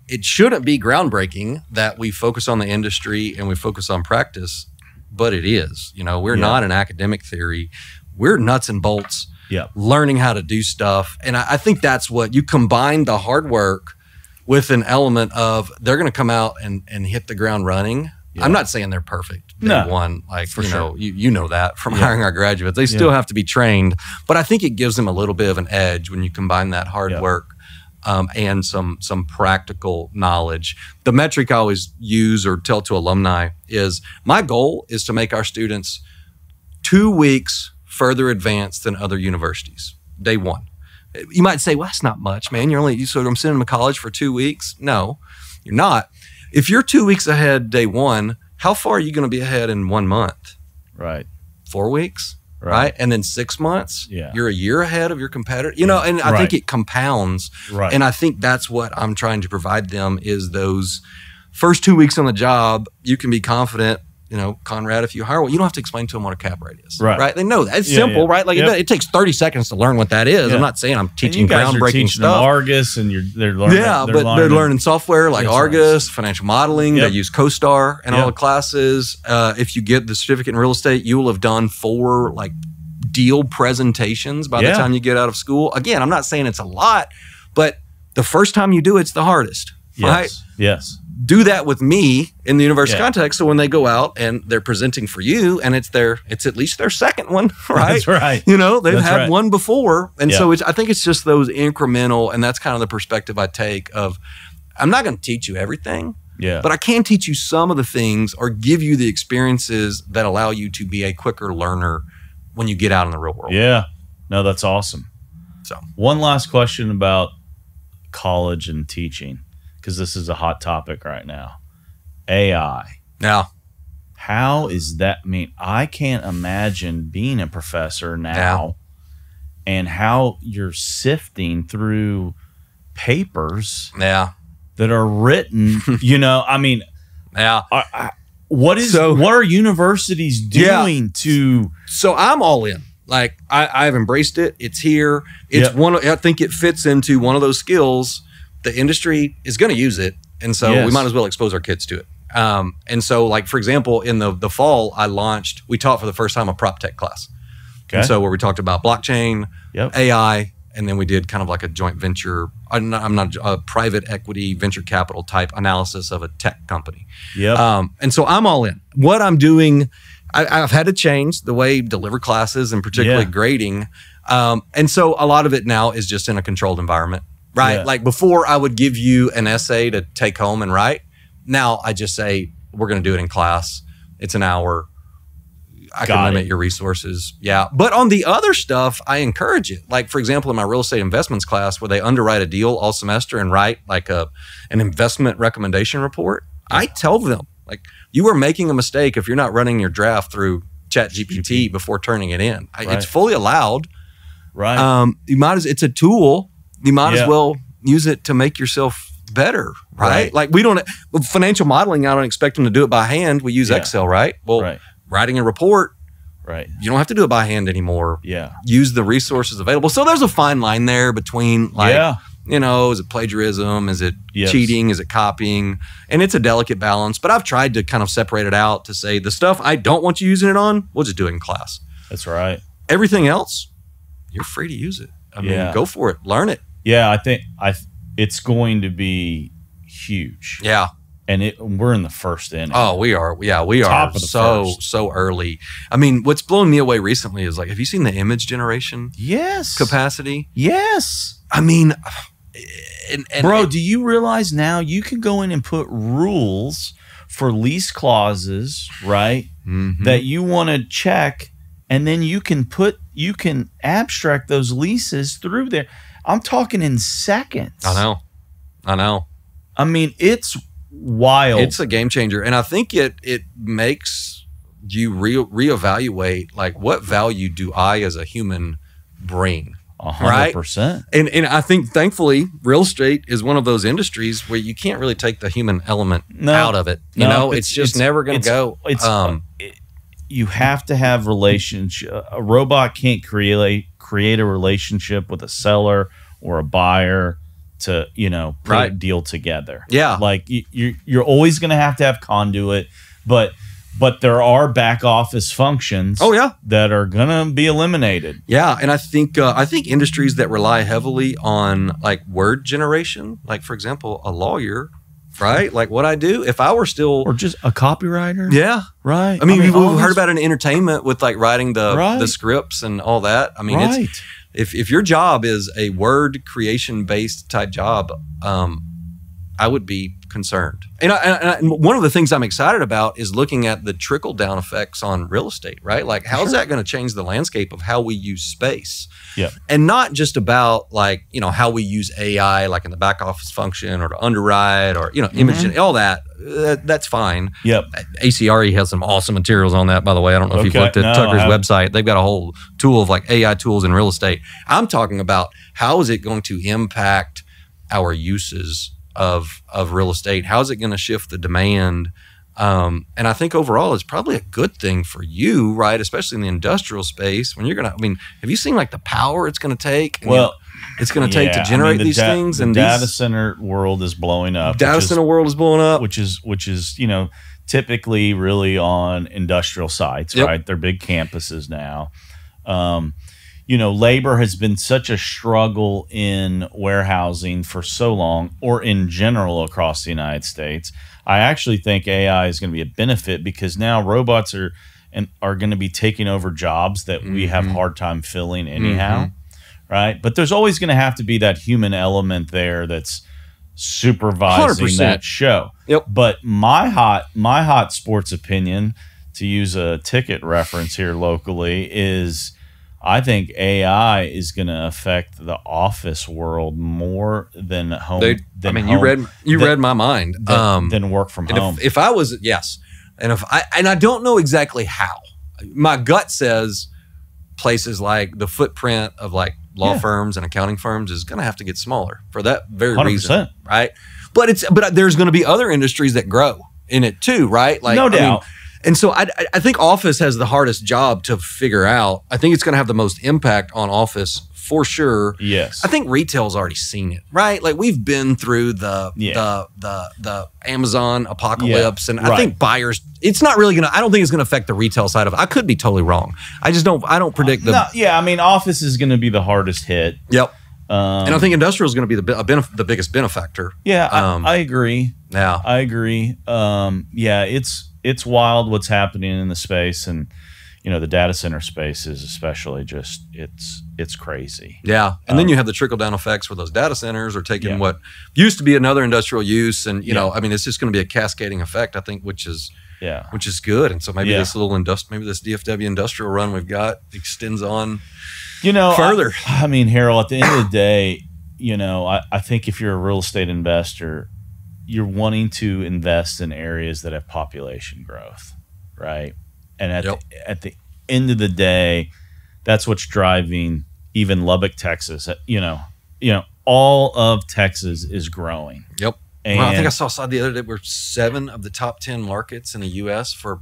it shouldn't be groundbreaking that we focus on the industry and we focus on practice, but it is. We're not an academic theory. We're nuts and bolts, learning how to do stuff. And I think that's what you combine the hard work with an element of they're going to come out and hit the ground running. Yeah. I'm not saying they're perfect day one. Like, you know that from hiring our graduates. They still have to be trained. But I think it gives them a little bit of an edge when you combine that hard work and some practical knowledge. The metric I always use or tell to alumni is my goal is to make our students 2 weeks further advanced than other universities, day one. You might say, well, that's not much, man. I'm sending them to college for 2 weeks. No, you're not. If you're 2 weeks ahead day one, how far are you going to be ahead in 1 month? Right. 4 weeks, right? And then 6 months, you're a year ahead of your competitor. And I think it compounds. Right. And I think that's what I'm trying to provide them is those first 2 weeks on the job, you can be confident. Conrad, if you hire one, you don't have to explain to them what a cap rate is. Right. They know that. It's simple, right? Like it takes 30 seconds to learn what that is. I'm not saying I'm teaching groundbreaking stuff. Argus and they're learning. Yeah, they're learning software like Argus, financial modeling. They use CoStar in all the classes. If you get the certificate in real estate, you will have done 4 like deal presentations by the time you get out of school. Again, I'm not saying it's a lot, but the first time you do it's the hardest. Right? Yes. Do that with me in the university context. So when they go out and they're presenting for you, and it's at least their second one, right? That's right. They've had one before, and so I think it's just those incremental, and that's kind of the perspective I take of. I'm not going to teach you everything, but I can teach you some of the things or give you the experiences that allow you to be a quicker learner when you get out in the real world. Yeah, no, that's awesome. So one last question about college and teaching, because this is a hot topic right now. AI. Now, how is that? I can't imagine being a professor now and how you're sifting through papers that are written, what are universities doing to? So I'm all in. Like I've embraced it. It's here. It's I think it fits into one of those skills. The industry is going to use it. And so we might as well expose our kids to it. And so like, for example, in the fall, we taught for the first time a prop tech class. Okay. And so where we talked about blockchain, AI, and then we did kind of like a joint venture, a private equity venture capital type analysis of a tech company. And so I'm all in. What I'm doing, I've had to change the way deliver classes and particularly grading. And so a lot of it now is just in a controlled environment. Right. Like before I would give you an essay to take home and write. Now I just say, we're going to do it in class. It's an hour. I can limit your resources. Yeah. But on the other stuff, I encourage it. Like for example, in my real estate investments class where they underwrite a deal all semester and write like an investment recommendation report. I tell them like, you are making a mistake if you're not running your draft through ChatGPT before turning it in. It's fully allowed. Right. It's a tool. You might as well use it to make yourself better, right? Like financial modeling, I don't expect them to do it by hand. We use Excel, right? Well, writing a report, Right. You don't have to do it by hand anymore. Yeah. Use the resources available. So there's a fine line there between like, you know, is it plagiarism? Is it cheating? Is it copying? And it's a delicate balance. But I've tried to kind of separate it out to say the stuff I don't want you using it on, we'll just do it in class. That's right. Everything else, you're free to use it. I mean, go for it. Learn it. Yeah, I think it's going to be huge. Yeah. And we're in the first inning. Oh, we are. Yeah, we are so early. I mean, what's blown me away recently is like, have you seen the image generation? Yes. Capacity? Yes. I mean, bro, do you realize now you can go in and put rules for lease clauses, right? That you want to check, and then you can abstract those leases through there. I'm talking in seconds. I know. I mean, it's wild. It's a game changer, and I think it makes you reevaluate like, what value do I as a human bring? 100%. And I think thankfully real estate is one of those industries where you can't really take the human element out of it. You know, it's just never going to go. You have to have relationship. A robot can't create a relationship with a seller or a buyer to, you know, put a deal together. Yeah. Like you're always going to have conduit, but there are back office functions that are going to be eliminated. Yeah, and I think industries that rely heavily on like word generation, like for example, a lawyer, right? Like what I do, if I were still, or just a copywriter. Yeah. Right. I mean we've heard about it in entertainment with like writing the scripts and all that. I mean, it's if your job is a word creation based type job, I would be concerned. And one of the things I'm excited about is looking at the trickle down effects on real estate, right? Like, how's that going to change the landscape of how we use space? Yeah. And not just about like, you know, how we use AI, like in the back office function or to underwrite or, you know, image, all that. That's fine. Yep. ACRE has some awesome materials on that, by the way. I don't know if you've looked at Tucker's website. They've got a whole tool of like AI tools in real estate. I'm talking about how is it going to impact our uses of real estate? How is it going to shift the demand? And I think overall it's probably a good thing for you, right? Especially in the industrial space when you're going to, I mean, have you seen like the power it's going to take? Well, it's going to take to generate these things. And the data center world is blowing up. Data center world is blowing up. Which is, you know, typically really on industrial sites, right? They're big campuses now. You know, labor has been such a struggle in warehousing for so long, or in general across the United States. I actually think AI is going to be a benefit because now robots are going to be taking over jobs that we have a hard time filling anyhow, right? But there's always going to have to be that human element there that's supervising 100%. that show. Yep. But my hot sports opinion, to use a ticket reference here locally, is I think AI is going to affect the office world more than home. You read my mind. Than work from home. If I was, yes, and I don't know exactly how. My gut says places like the footprint of like law firms and accounting firms is going to have to get smaller for that very 100%. reason, right? But there's going to be other industries that grow in it too, right? Like, no doubt. And so I think office has the hardest job to figure out. I think it's going to have the most impact on office for sure. Yes. I think retail's already seen it, right? Like we've been through the Amazon apocalypse, and I think buyers. It's not really gonna. I don't think it's gonna affect the retail side of it. I could be totally wrong. I just don't. I don't predict the. I mean, office is going to be the hardest hit. Yep. And I think industrial is going to be the biggest benefactor. Yeah, I agree. Yeah, I agree. It's wild what's happening in the space, and you know the data center space is especially just it's crazy. Yeah, and then you have the trickle down effects where those data centers are taking what used to be another industrial use, and you know, I mean, it's just going to be a cascading effect. I think, which is good. And so maybe this little maybe this DFW industrial run we've got extends on. You know, further. I mean, Harrell, at the end of the day, you know, I think if you're a real estate investor, you're wanting to invest in areas that have population growth, right? And at the end of the day, that's what's driving even Lubbock, Texas. You know, all of Texas is growing. Yep. And I think I saw the other day we're 7 of the top 10 markets in the U.S. for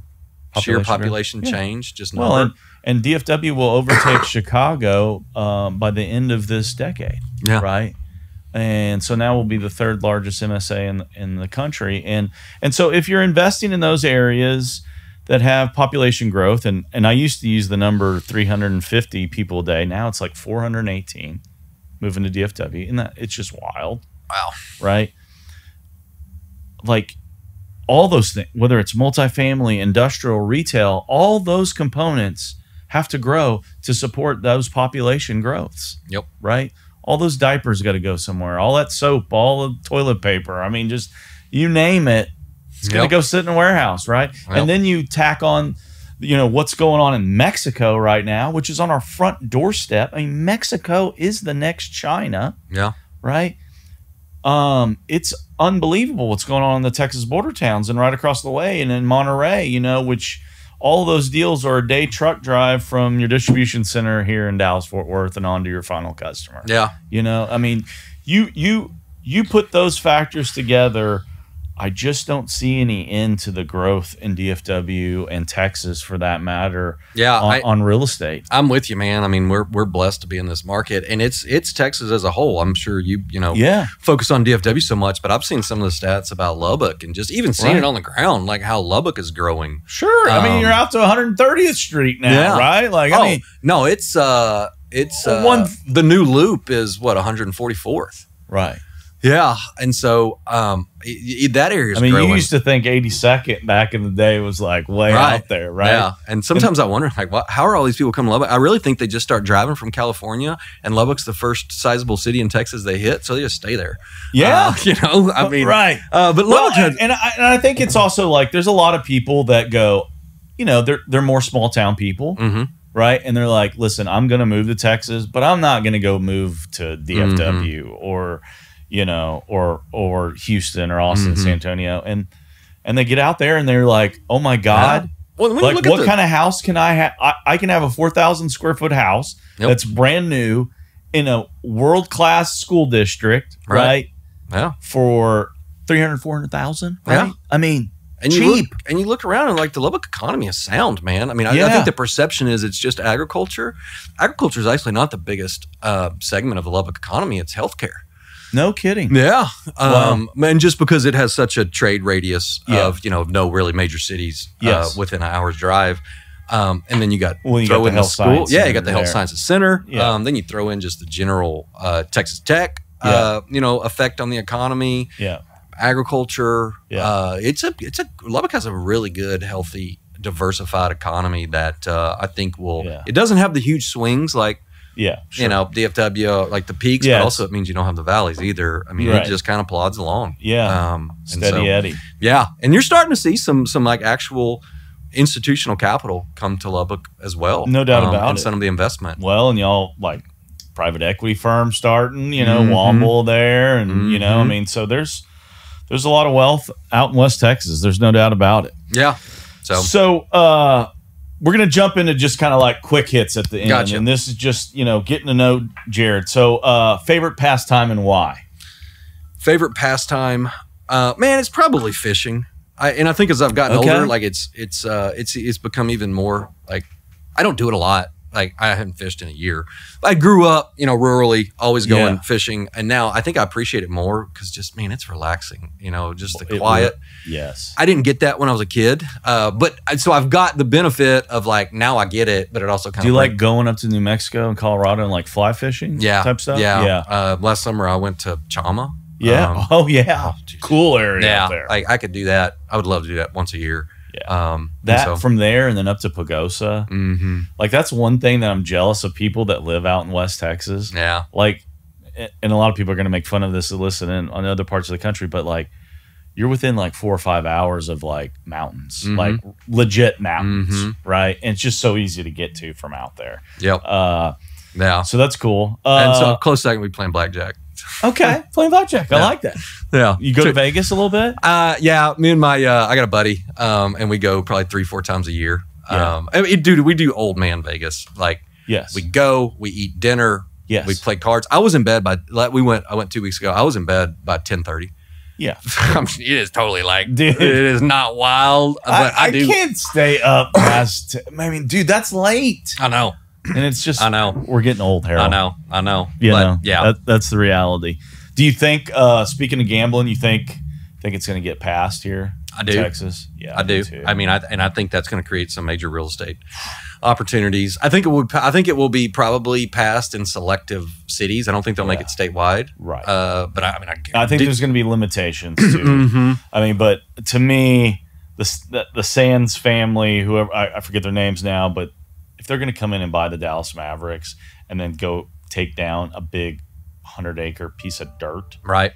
sheer population change. Just well, and DFW will overtake Chicago by the end of this decade. Yeah. Right. And so now we'll be the third largest MSA in the country. And so if you're investing in those areas that have population growth, and I used to use the number 350 people a day. Now it's like 418 moving to DFW. And it's just wild. Wow. Right. Like all those things, whether it's multifamily, industrial, retail, all those components have to grow to support those population growths. Yep. Right. All those diapers got to go somewhere. All that soap, all the toilet paper. I mean, just you name it, it's going to go sit in a warehouse, right? Yep. And then you tack on, what's going on in Mexico right now, which is on our front doorstep. I mean, Mexico is the next China. Yeah. Right. It's unbelievable what's going on in the Texas border towns and right across the way and in Monterey, which all those deals are a day truck drive from your distribution center here in Dallas-Fort Worth and on to your final customer. Yeah. I mean, you put those factors together, I just don't see any end to the growth in DFW and Texas for that matter. Yeah, on real estate. I'm with you, man. I mean, we're blessed to be in this market, and it's Texas as a whole. I'm sure you focus on DFW so much, but I've seen some of the stats about Lubbock and just even seeing it on the ground, like how Lubbock is growing. Sure, I mean, you're out to 130th Street now, right? Like, I mean, no, it's the new loop is what 144th, right? Yeah, and so that area is growing. you used to think 82nd back in the day was like way out there, right? Yeah, and sometimes I wonder, like, how are all these people coming to Lubbock? I really think they just start driving from California, and Lubbock's the first sizable city in Texas they hit, so they just stay there. Yeah, I mean, right. But Lubbock, and I think it's also like there's a lot of people that go, they're more small town people. Right. And they're like, listen, I'm going to move to Texas, but I'm not going to go move to DFW or Houston or Austin, San Antonio. And they get out there and they're like, oh my God, well, like what kind of house can I have? I can have a 4,000 square foot house that's brand new in a world-class school district, right? Yeah. For 300, 400,000, right? Yeah. I mean, and cheap. You look around and like the Lubbock economy is sound, man. I mean, I think the perception is it's just agriculture. Agriculture is actually not the biggest segment of the Lubbock economy. It's healthcare. No kidding. Yeah. And just because it has such a trade radius of, no really major cities within an hour's drive. And then you got throw in the school. Yeah, you got the health sciences center. Yeah. Then you throw in just the general Texas Tech, effect on the economy. Yeah. Agriculture. Yeah. Lubbock has a really good, healthy, diversified economy that I think will. Yeah. It doesn't have the huge swings like. Yeah, sure. DFW, like the peaks, but also it means you don't have the valleys either. I mean, it just kind of plods along. Yeah, steady Eddie. Yeah, and you're starting to see some like actual institutional capital come to Lubbock as well. No doubt about it. And some of the investment. Well, and y'all like private equity firms starting, Womble there, and I mean, so there's a lot of wealth out in West Texas. There's no doubt about it. Yeah. So we're going to jump into just kind of like quick hits at the end. Gotcha. And this is just, getting to know Jared. So favorite pastime and why? Favorite pastime? Man, it's probably fishing. I think as I've gotten older, like it's become even more like, I don't do it a lot. Like I haven't fished in a year. I grew up, rurally, always going fishing. And now I think I appreciate it more because just, man, it's relaxing, just the quiet. Yes. I didn't get that when I was a kid. So I've got the benefit of like, now I get it, but it also kind of. Do you like going up to New Mexico and Colorado and like fly fishing? Type stuff? Yeah. Last summer I went to Chama. Yeah. Cool area out there. I could do that. I would love to do that once a year. Yeah. From there and then up to Pagosa. Like that's one thing that I'm jealous of people that live out in West Texas. Yeah. Like, and a lot of people are going to make fun of this and listen in on other parts of the country, but like you're within like 4 or 5 hours of like mountains, like legit mountains, right? And it's just so easy to get to from out there. Yep. Yeah. So that's cool. And so close second, we playing blackjack. Okay, playing blackjack. I like that. Yeah. You go to Vegas a little bit? Yeah. Me and my I got a buddy, and we go probably 3-4 times a year. Yeah. Dude, we do old man Vegas. Like, we go, we eat dinner, we play cards. I was in bed I went 2 weeks ago. I was in bed by 10:30. Yeah. It is totally like, Dude. it is not wild. But I can't stay up past, I mean, dude, that's late. I know. And it's just, I know. We're getting old, Harrell. I know. You know, yeah. That's the reality. Do you think, speaking of gambling, you think it's going to get passed here I do. in Texas? Yeah, I do. Too. I mean, I think that's going to create some major real estate opportunities. I think it will be probably passed in selective cities. I don't think they'll make it statewide. Right. But I think there's going to be limitations too. I mean, but to me, the Sands family, whoever, I forget their names now, but if they're going to come in and buy the Dallas Mavericks and then go take down a big 100-acre piece of dirt, right?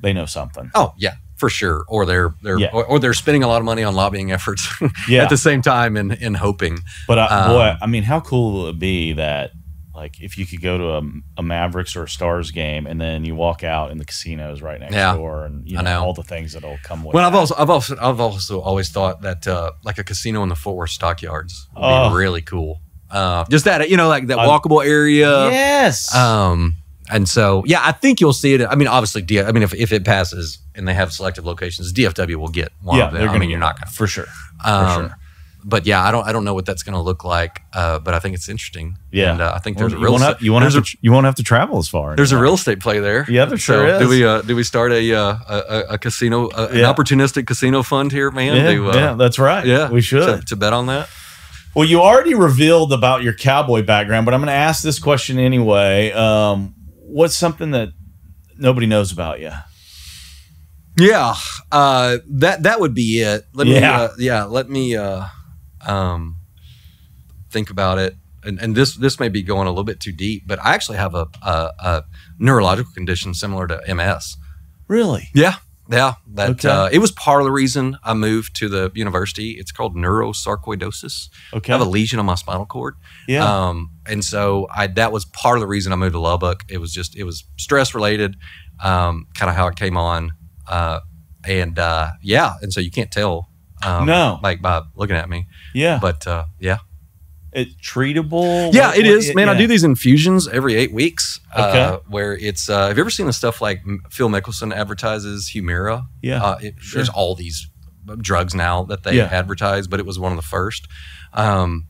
They know something. Oh yeah, for sure. Or they're spending a lot of money on lobbying efforts at the same time and hoping. But boy, I mean, how cool will it be that, like, if you could go to a Mavericks or a Stars game and then you walk out and the casino's right next door, and you know all the things that'll come with. Well, that. I've also always thought that like a casino in the Fort Worth Stockyards would be really cool. Just that, you know, like that walkable area. Yes. And so, yeah, I think you'll see it. I mean, obviously, if it passes and they have selective locations, DFW will get one of them. They're you're not going to. For sure. But yeah, I don't know what that's going to look like. But I think it's interesting. Yeah. And I think there's a you real you won't have to travel as far. There's a real estate play there. Yeah, there sure is. Do we start a casino, an opportunistic casino fund here, man? Yeah, that's right. Yeah, we should. To bet on that. Well, you already revealed about your cowboy background, but I'm going to ask this question anyway. What's something that nobody knows about you? Yeah, that would be it. Let me think about it. And this may be going a little bit too deep, but I actually have a neurological condition similar to MS. Really? Yeah. It was part of the reason I moved to the university. It's called neurosarcoidosis. Okay. I have a lesion on my spinal cord. Yeah. And so that was part of the reason I moved to Lubbock. It was stress related, kind of how it came on. And so you can't tell, no, like by looking at me. Yeah. But yeah. It's treatable. Yeah, it is, man. I do these infusions every 8 weeks. Okay. Where it's, have you ever seen the stuff like Phil Mickelson advertises Humira? Yeah. There's all these drugs now that they advertise, but it was one of the first. I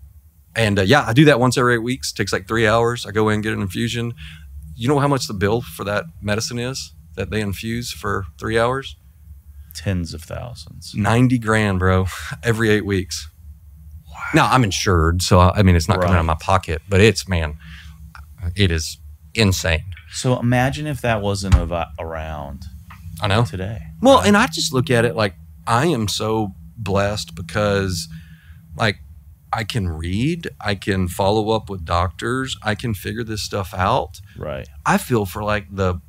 do that once every 8 weeks. It takes like 3 hours. I go in, get an infusion. You know how much the bill for that medicine is that they infuse for 3 hours? Tens of thousands. $90,000, bro, every 8 weeks. Wow. Now I'm insured, so I mean it's not coming out of my pocket, but it is insane. So imagine if that wasn't around. I know today. Well, and I just look at it like I am so blessed because, like, I can read, I can follow up with doctors, I can figure this stuff out. Right. I feel for like the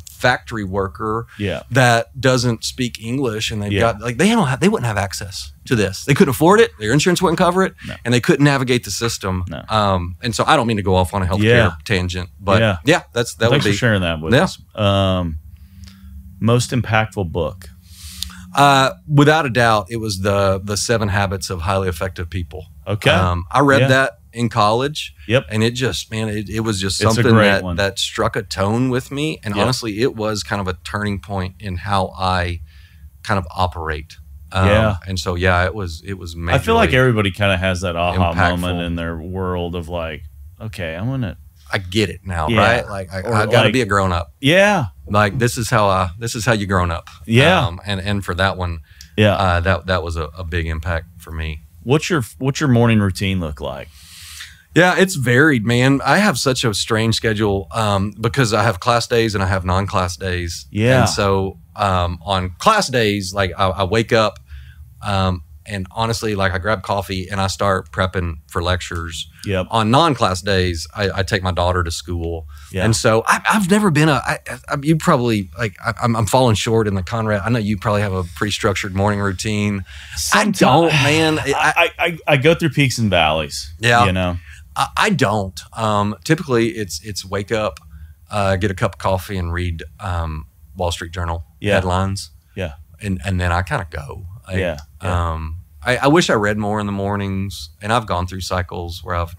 factory worker Yeah. that doesn't speak English and they've got like they wouldn't have access to this. They couldn't afford it. Their insurance wouldn't cover it, and they couldn't navigate the system. No. And so I don't mean to go off on a healthcare tangent, but that Thanks would be for sharing that with us. Most impactful book. Without a doubt, it was the 7 Habits of Highly Effective People. Okay. I read that in college. Yep. And it just, man, it was just something that struck a tone with me. And honestly, it was kind of a turning point in how I kind of operate. And so, it was majorly I feel like everybody kind of has that aha moment in their world of like, okay, I get it now, right? Like I got to be a grown up. Yeah. Like this is how you grown up. Yeah. And for that one, that was a big impact for me. What's your morning routine look like? Yeah, it's varied, man. I have such a strange schedule because I have class days and I have non-class days. Yeah. And so on class days, like I wake up and honestly, like I grab coffee and I start prepping for lectures. Yep. On non-class days, I take my daughter to school. Yeah. And so I've never been you probably like, I'm falling short in the Conrad. I know you probably have a pretty structured morning routine. Sometimes, I don't, man. I go through peaks and valleys. Yeah. You know? I don't. Typically, it's wake up, get a cup of coffee, and read Wall Street Journal headlines. Yeah, and then I kind of go. I wish I read more in the mornings, and I've gone through cycles where I've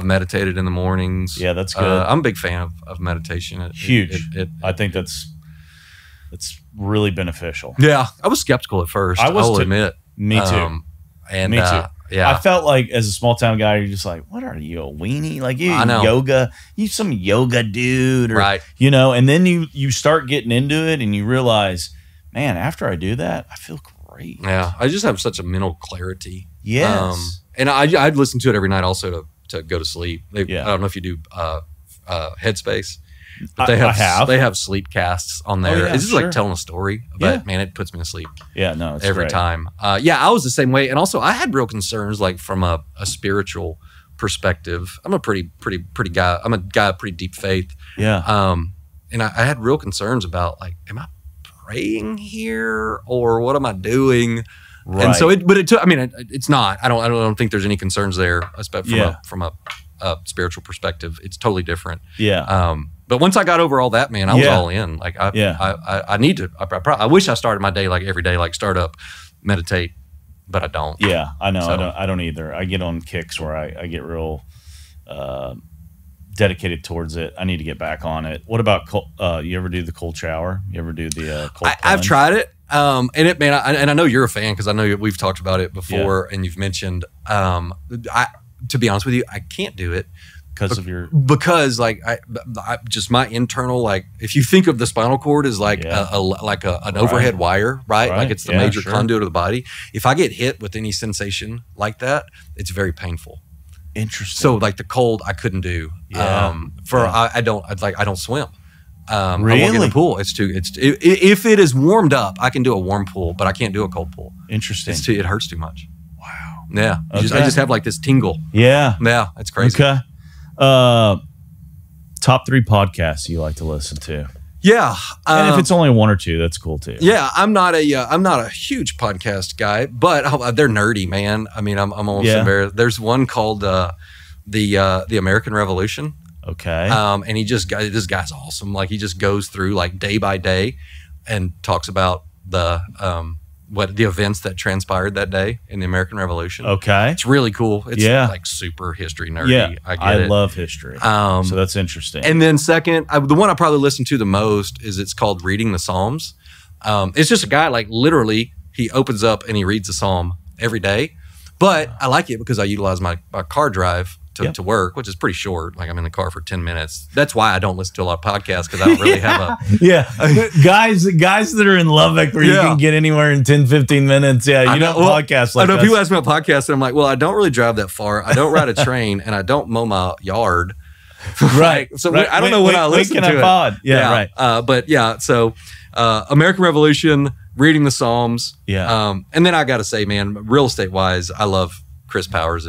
meditated in the mornings. Yeah, that's good. I'm a big fan of meditation. Huge. I think that's It's really beneficial. Yeah, I was skeptical at first. I will admit. Me too. And me too. Yeah, I felt like as a small town guy, you're just like, what are you, a weenie? Like you I know. yoga, you some yoga dude, or, right? You know, and then you start getting into it, and you realize, man, after I do that, I feel great. Yeah, I just have such a mental clarity. Yes, and I'd listen to it every night also to go to sleep. I Yeah. don't know if you do Headspace. But they have sleep casts on there. yeah, It's just sure. like telling a story, but man, it puts me to sleep. Yeah, no, it's every great. time. Yeah, I was the same way, and also I had real concerns, like from a spiritual perspective. I'm a pretty guy. I'm a guy of pretty deep faith. Yeah. And I had real concerns about, like, am I praying here or what am I doing? Right. And so it took. I mean, it's not. I don't think there's any concerns there, especially from a spiritual perspective. It's totally different. Yeah. But once I got over all that, man, I was all in. Like, I need to. I wish I started my day like every day, like start up, meditate, but I don't. Yeah, I know. So- I don't either. I get on kicks where I get real dedicated towards it. I need to get back on it. What about you ever do the cold shower? You ever do the cold I've plunge? tried it, and it, man, and I know you're a fan because I know we've talked about it before, and you've mentioned. To be honest with you, I can't do it. Because of your Because like I just my internal, like, if you think of the spinal cord as like Yeah. an overhead wire, right? Right. Like it's the Yeah, major sure. conduit of the body. If I get hit with any sensation like that, it's very painful. interesting. So like the cold, I couldn't do. Yeah. I don't swim. I won't Really? get in the pool. If it is warmed up, I can do a warm pool, but I can't do a cold pool. Interesting. It hurts too much. Wow. Yeah. I Okay. just have like this tingle. Yeah. Yeah, it's crazy. Okay. Top 3 podcasts you like to listen to, Yeah. and if it's only one or two, that's cool too. Yeah, I'm not a huge podcast guy, but they're nerdy, man. I mean, I'm almost embarrassed. There's one called the American Revolution, Okay. and this guy's awesome. Like, he just goes through like day by day and talks about the events that transpired that day in the American Revolution. Okay. It's really cool. It's Yeah. like super history nerdy. Yeah. I get I it. love history. So that's interesting. And then second, the one I probably listen to the most it's called Reading the Psalms. It's just a guy, like, literally he opens up and he reads a psalm every day. But I like it because I utilize my car drive to work, which is pretty short. Like, I'm in the car for 10 minutes. That's why I don't listen to a lot of podcasts, because I don't really have a... yeah. guys that are in Lubbock where you can get anywhere in 10, 15 minutes. Yeah. You don't podcast like I know that. people ask me about podcasts, and I'm like, well, I don't really drive that far. I don't ride a train, and I don't mow my yard. Right. So right. I don't know when I listen to it. Pod. Yeah, right. But yeah, so American Revolution, Reading the Psalms. Yeah. And then I got to say, man, real estate wise, I love Chris Powers.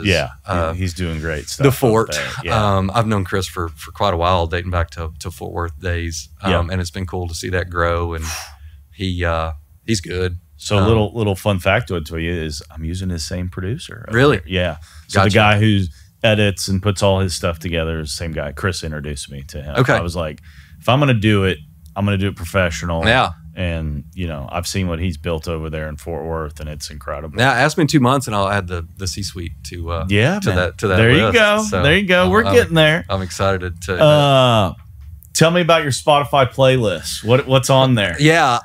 He's doing great stuff. The Fort. Yeah. I've known Chris for quite a while, dating back to Fort Worth days. And it's been cool to see that grow. And he's good. So a little fun factoid to you is I'm using his same producer. Really? There. Yeah. So the guy who edits and puts all his stuff together is the same guy. Chris introduced me to him. Okay. I was like, if I'm going to do it, I'm going to do it professional. Yeah. And, I've seen what he's built over there in Fort Worth, and it's incredible. Yeah, ask me in 2 months, and I'll add the C-suite to that. There you list. go. So, there you go. We're getting there. I'm excited to. Tell me about your Spotify playlist. What's on there? Yeah.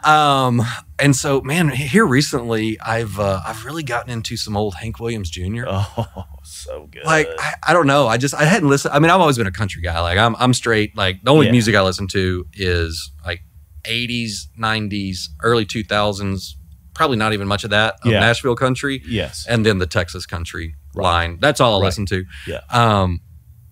And so, man, here recently, I've really gotten into some old Hank Williams Jr. Oh, so good. Like, I don't know. I hadn't listened. I mean, I've always been a country guy. Like, I'm straight. Like, the only music I listen to is like 80s, 90s, early 2000s. Probably not even much of that. Of Nashville country. Yes. And then the Texas country line. That's all I listen to. Yeah.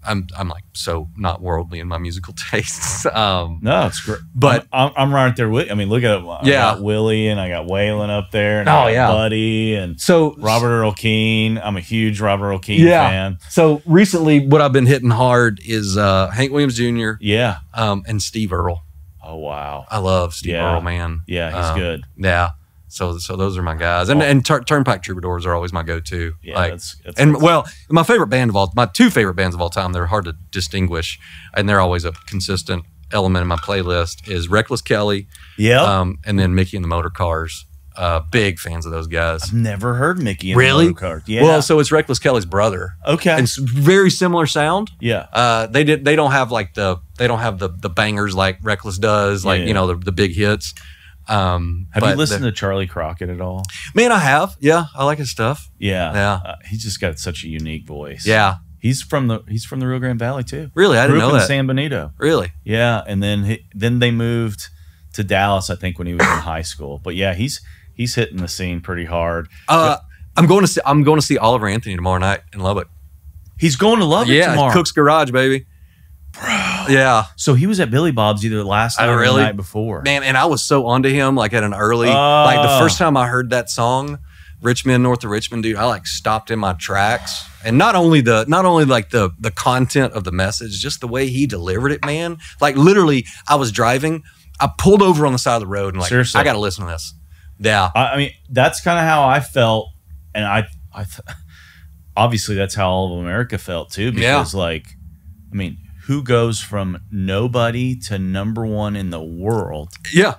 I'm like so not worldly in my musical tastes. No, it's great. But I'm right there with. I mean, look at it. I got Willie and I got Waylon up there, and I got Buddy and so Robert Earl Keen. I'm a huge Robert Earl Keen fan. So recently, what I've been hitting hard is Hank Williams Jr. Yeah. And Steve Earle. Oh wow, I love Steve Earle, man. Yeah, he's good. Yeah. So those are my guys, and Turnpike Troubadours are always my go-to. Yeah, like, that's my favorite band my 2 favorite bands of all time. They're hard to distinguish, and they're always a consistent element in my playlist. Is Reckless Kelly, and then Mickey and the Motor Cars. Big fans of those guys. I've never heard Mickey and the Motor Cars. Yeah. Well, so it's Reckless Kelly's brother. Okay. And it's very similar sound. Yeah. They don't have the bangers like Reckless does, like the big hits. Have you listened to Charlie Crockett at all? Man, I have. Yeah, I like his stuff. Yeah, yeah. He's just got such a unique voice. Yeah, he's from the Rio Grande Valley too. Really, I didn't know that. In San Benito. Really? Yeah, and then they moved to Dallas, I think, when he was in high school. But yeah, he's hitting the scene pretty hard. I'm going to see Oliver Anthony tomorrow night in Lubbock. He's going to Lubbock tomorrow. Cook's Garage, baby. Bro. Yeah. So he was at Billy Bob's either last night or the night before. Man, and I was so onto him like at an early, like the first time I heard that song, Richmond, North of Richmond, dude, I like stopped in my tracks. And not only like the content of the message, just the way he delivered it, man. Like literally, I was driving, I pulled over on the side of the road and like, seriously, I got to listen to this. Yeah. I mean, that's kind of how I felt. And I obviously that's how all of America felt too. Because like, I mean, who goes from nobody to #1 in the world? Yeah.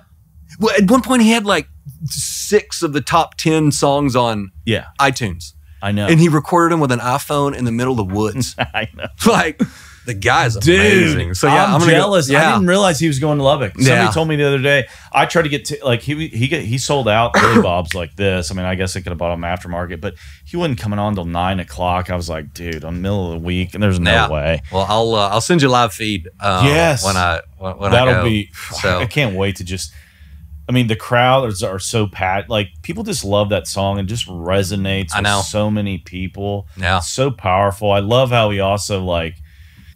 Well, at one point he had like 6 of the top 10 songs on iTunes. I know. And he recorded them with an iPhone in the middle of the woods. I know. Like, the guy's amazing. So yeah, I'm jealous. I didn't realize he was going to Lubbock. Somebody told me the other day. I tried to get to, like he sold out Billy Bob's like this. I mean, I guess I could have bought him aftermarket, but he wasn't coming on till 9 o'clock. I was like, dude, I'm middle of the week, and there's no way. Well, I'll send you a live feed. Yes, when that'll I go. Be. So I can't wait to just. I mean, the crowds are so packed. Like, people just love that song and just resonates with so many people. Yeah, so powerful. I love how he also like.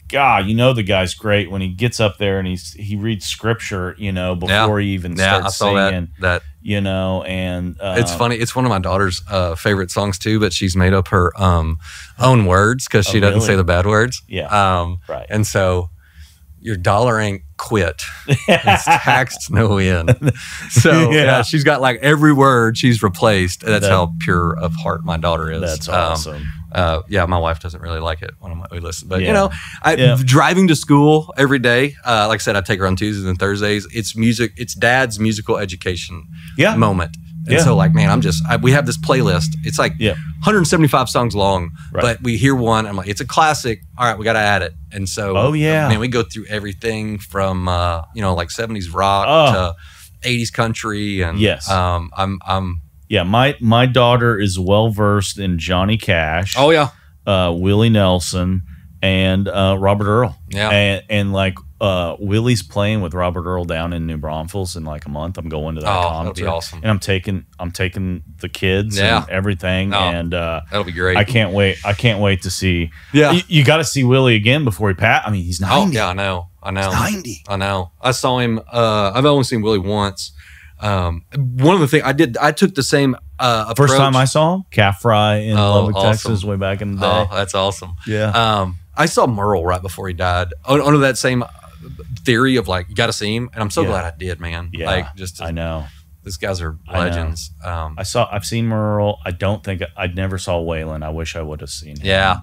God, the guy's great when he gets up there and he reads scripture, before he even starts singing. That and it's funny. It's one of my daughter's favorite songs too, but she's made up her own words because she doesn't say the bad words. Yeah, right. And so your dollar ain't quit. It's taxed no win. So yeah, she's got like every word she's replaced. That's how pure of heart my daughter is. That's awesome. Yeah, my wife doesn't really like it when we listen, but driving to school every day. Like I said, I take her on Tuesdays and Thursdays. It's music. It's Dad's musical education moment. And so like, man, we have this playlist. It's like 175 songs long, but we hear one. I'm like, it's a classic. All right, we got to add it. And so, man, we go through everything from, like 70s rock to 80s country. And my daughter is well versed in Johnny Cash. Oh yeah. Willie Nelson and Robert Earl. Yeah. And like Willie's playing with Robert Earl down in New Braunfels in like a month. I'm going to that concert. That'll be awesome. And I'm taking the kids and everything. And that'll be great. I can't wait. I can't wait to see. Yeah. You got to see Willie again before he passed. I mean, he's 90. Oh, yeah, I know. He's 90. I know. I saw him. I've only seen Willie once. One of the things I took the same approach. First time I saw him, Calf Fry in Lubbock, Texas, way back in the day. Oh, that's awesome. Yeah. I saw Merle right before he died. Under that same theory of like, you got to see him, and I'm so glad I did, man. Yeah, like I know these guys are legends. I've seen Merle. I never saw Waylon. I wish I would have seen him. Yeah.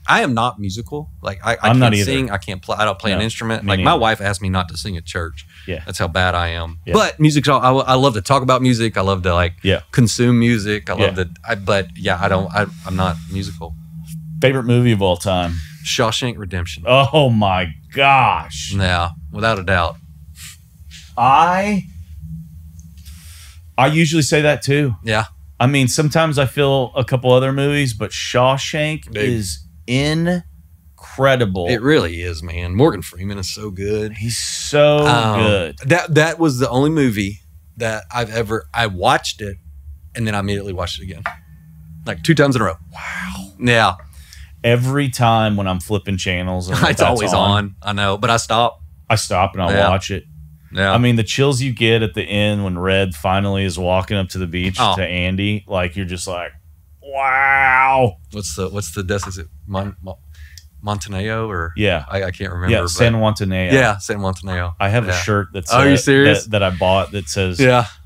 I am not musical. Like I can't sing. I can't play. I don't play an instrument. Like my wife asked me not to sing at church. Yeah, that's how bad I am. Yeah. But music. I love to talk about music. I love to like consume music. I love I'm not musical. Favorite movie of all time? Shawshank Redemption. Oh my gosh. Yeah, without a doubt. I usually say that too. Yeah. I mean, sometimes I feel a couple other movies, but Shawshank is incredible. It really is, man. Morgan Freeman is so good. He's so good. That was the only movie that I watched it and then I immediately watched it again. Like 2 times in a row. Wow. Yeah. Every time when I'm flipping channels, and it's always on. I know, but I stop. I stop and I watch it. Yeah. I mean, the chills you get at the end when Red finally is walking up to the beach to Andy, like you're just like, wow. What's the desk? Is it Montaneo or I can't remember. Yeah, San Montaneo. Yeah, San Montaneo. I have a shirt that's are you serious? That I bought that says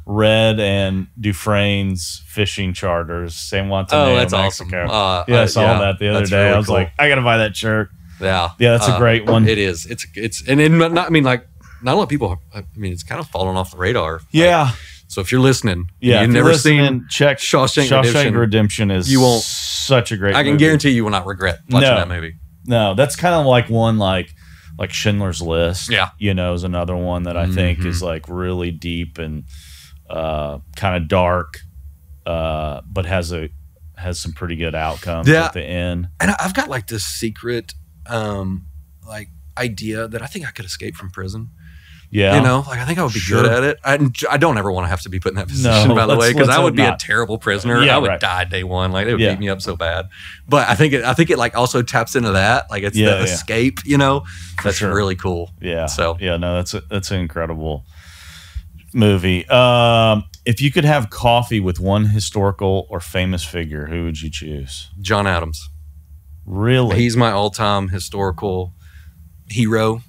Red and Dufresne's fishing charters, San Montaneo. Oh, that's Mexico. Awesome. I saw that the other day. Really I was like, I gotta buy that shirt. Yeah, that's a great one. It is. Not a lot of people. I mean, it's kind of fallen off the radar. Yeah. So if you're listening, you've never seen check Shawshank Redemption is such a great movie. I can guarantee you will not regret watching that movie. No, that's kind of like one like like Schindler's List. Yeah. You know, is another one that I think is like really deep and kind of dark, but has some pretty good outcomes at the end. And I've got like this secret like idea that I think I could escape from prison. Yeah. You know, like I think I would be good at it. I don't ever want to have to be put in that position, by the way, because I would be a terrible prisoner. I would die day one. Like they would beat me up so bad. But I think it like also taps into that. Like it's the escape, you know. That's really cool. Yeah. So no, that's an incredible movie. If you could have coffee with one historical or famous figure, who would you choose? John Adams. Really? He's my all-time historical hero.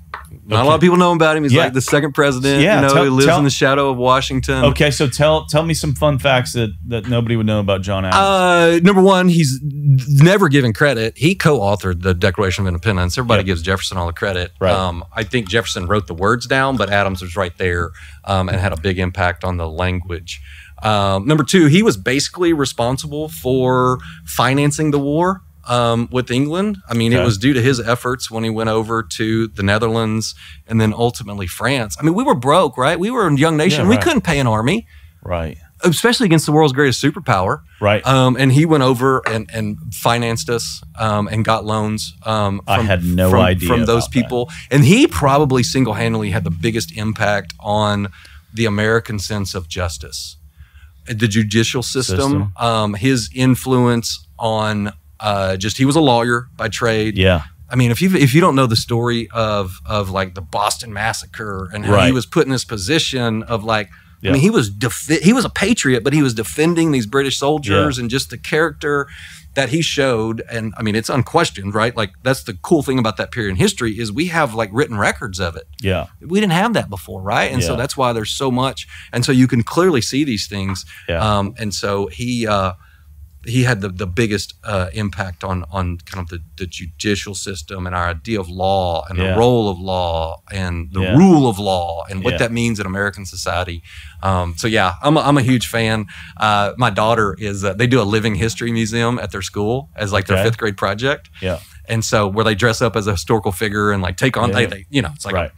Not a lot of people know about him. He's like the second president. You know, he lives in the shadow of Washington. Okay, so tell me some fun facts that nobody would know about John Adams. Number one, he's never given credit. He co-authored the Declaration of Independence. Everybody gives Jefferson all the credit. Right. I think Jefferson wrote the words down, but Adams was right there and had a big impact on the language. Number two, he was basically responsible for financing the war with England. I mean, it was due to his efforts when he went over to the Netherlands and then ultimately France. I mean, we were broke, right? We were a young nation. We couldn't pay an army. Right. Especially against the world's greatest superpower. Right. And he went over and financed us and got loans I had no idea from those people. That. And he probably single-handedly had the biggest impact on the American sense of justice. The judicial system. His influence on he was a lawyer by trade. Yeah. I mean, if you don't know the story of like the Boston Massacre and how he was put in this position of like, I mean, he was a patriot, but he was defending these British soldiers and just the character that he showed. And I mean, it's unquestioned, right? Like that's the cool thing about that period in history is we have like written records of it. Yeah. We didn't have that before, right? And so that's why there's so much. And so you can clearly see these things. Yeah. And so he had the biggest impact on kind of the judicial system and our idea of law and the role of law and the rule of law and what that means in American society. So yeah, I'm a huge fan. My daughter is they do a living history museum at their school as like their 5th grade project. Yeah. And so where they dress up as a historical figure and like take on they you know, it's like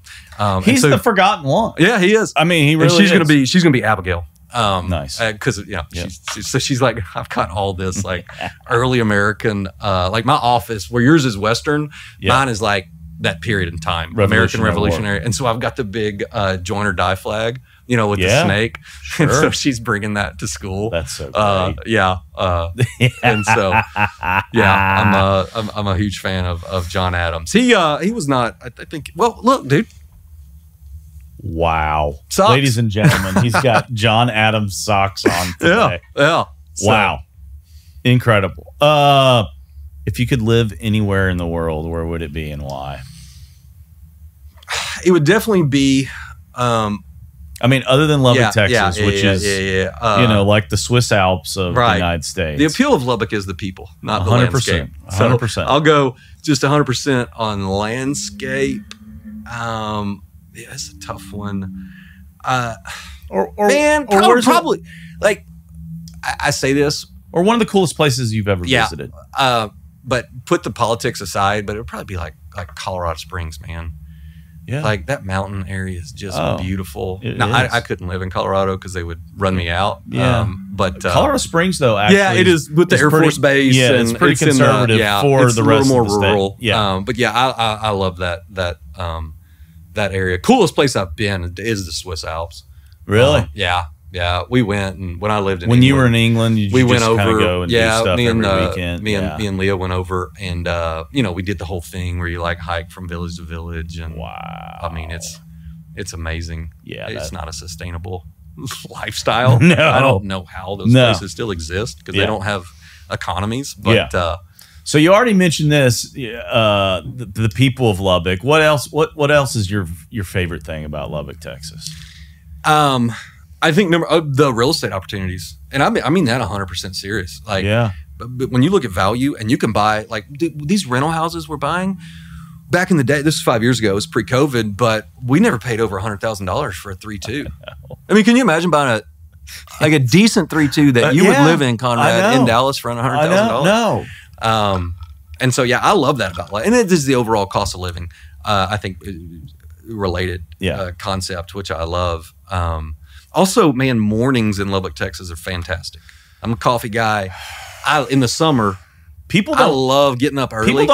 he's the forgotten one. Yeah, he is. I mean, he really she's gonna be Abigail. Nice. Because she's like, I've got all this like early American, like my office where yours is Western, mine is like that period in time, American Revolutionary. And so I've got the big join or die flag, you know, with the snake. Sure. And so she's bringing that to school. That's so great. And so I'm a huge fan of John Adams. He was not, I think. Well, look, dude. Wow. Socks. Ladies and gentlemen, he's got John Adams socks on today. Yeah. Wow. Incredible. If you could live anywhere in the world, where would it be and why? It would definitely be I mean, other than Lubbock, Texas, which is you know, like the Swiss Alps of the United States. The appeal of Lubbock is the people, not the 100%, landscape. 100%. So I'll go just 100% on landscape. Yeah, it's a tough one. Probably like I say this, or one of the coolest places you've ever visited. But put the politics aside, but it would probably be like Colorado Springs, man. Yeah, like that mountain area is just beautiful. Now I couldn't live in Colorado because they would run me out. Yeah, but Colorado Springs, though, actually, it is with the Air Force Base. Yeah, and it's pretty conservative for the rest of the rural. State. Yeah, but yeah, I love that area. Coolest place I've been is the Swiss Alps. Really? Yeah. We went, and when I lived in England, you were in England, we went over. Go and do stuff every weekend. Me and Leah went over, and you know, we did the whole thing where you like hike from village to village, and wow, I mean, it's amazing. Yeah, it's not a sustainable lifestyle. No, I don't know how those places still exist because they don't have economies. But so you already mentioned this, the people of Lubbock. What else? What else is your favorite thing about Lubbock, Texas? I think the real estate opportunities, and I mean that 100% serious. Like, but when you look at value, and you can buy like these rental houses we're buying. Back in the day, this was 5 years ago. It was pre-COVID, but we never paid over $100,000 for a 3-2. I mean, can you imagine buying a decent 3-2 that you would live in, Conrad, in Dallas for under $100,000? No. And so, I love that about life. And it is the overall cost of living. I think related Yeah. concept, which I love. Also, man, mornings in Lubbock, Texas are fantastic. I'm a coffee guy. In the summer, I love getting up early.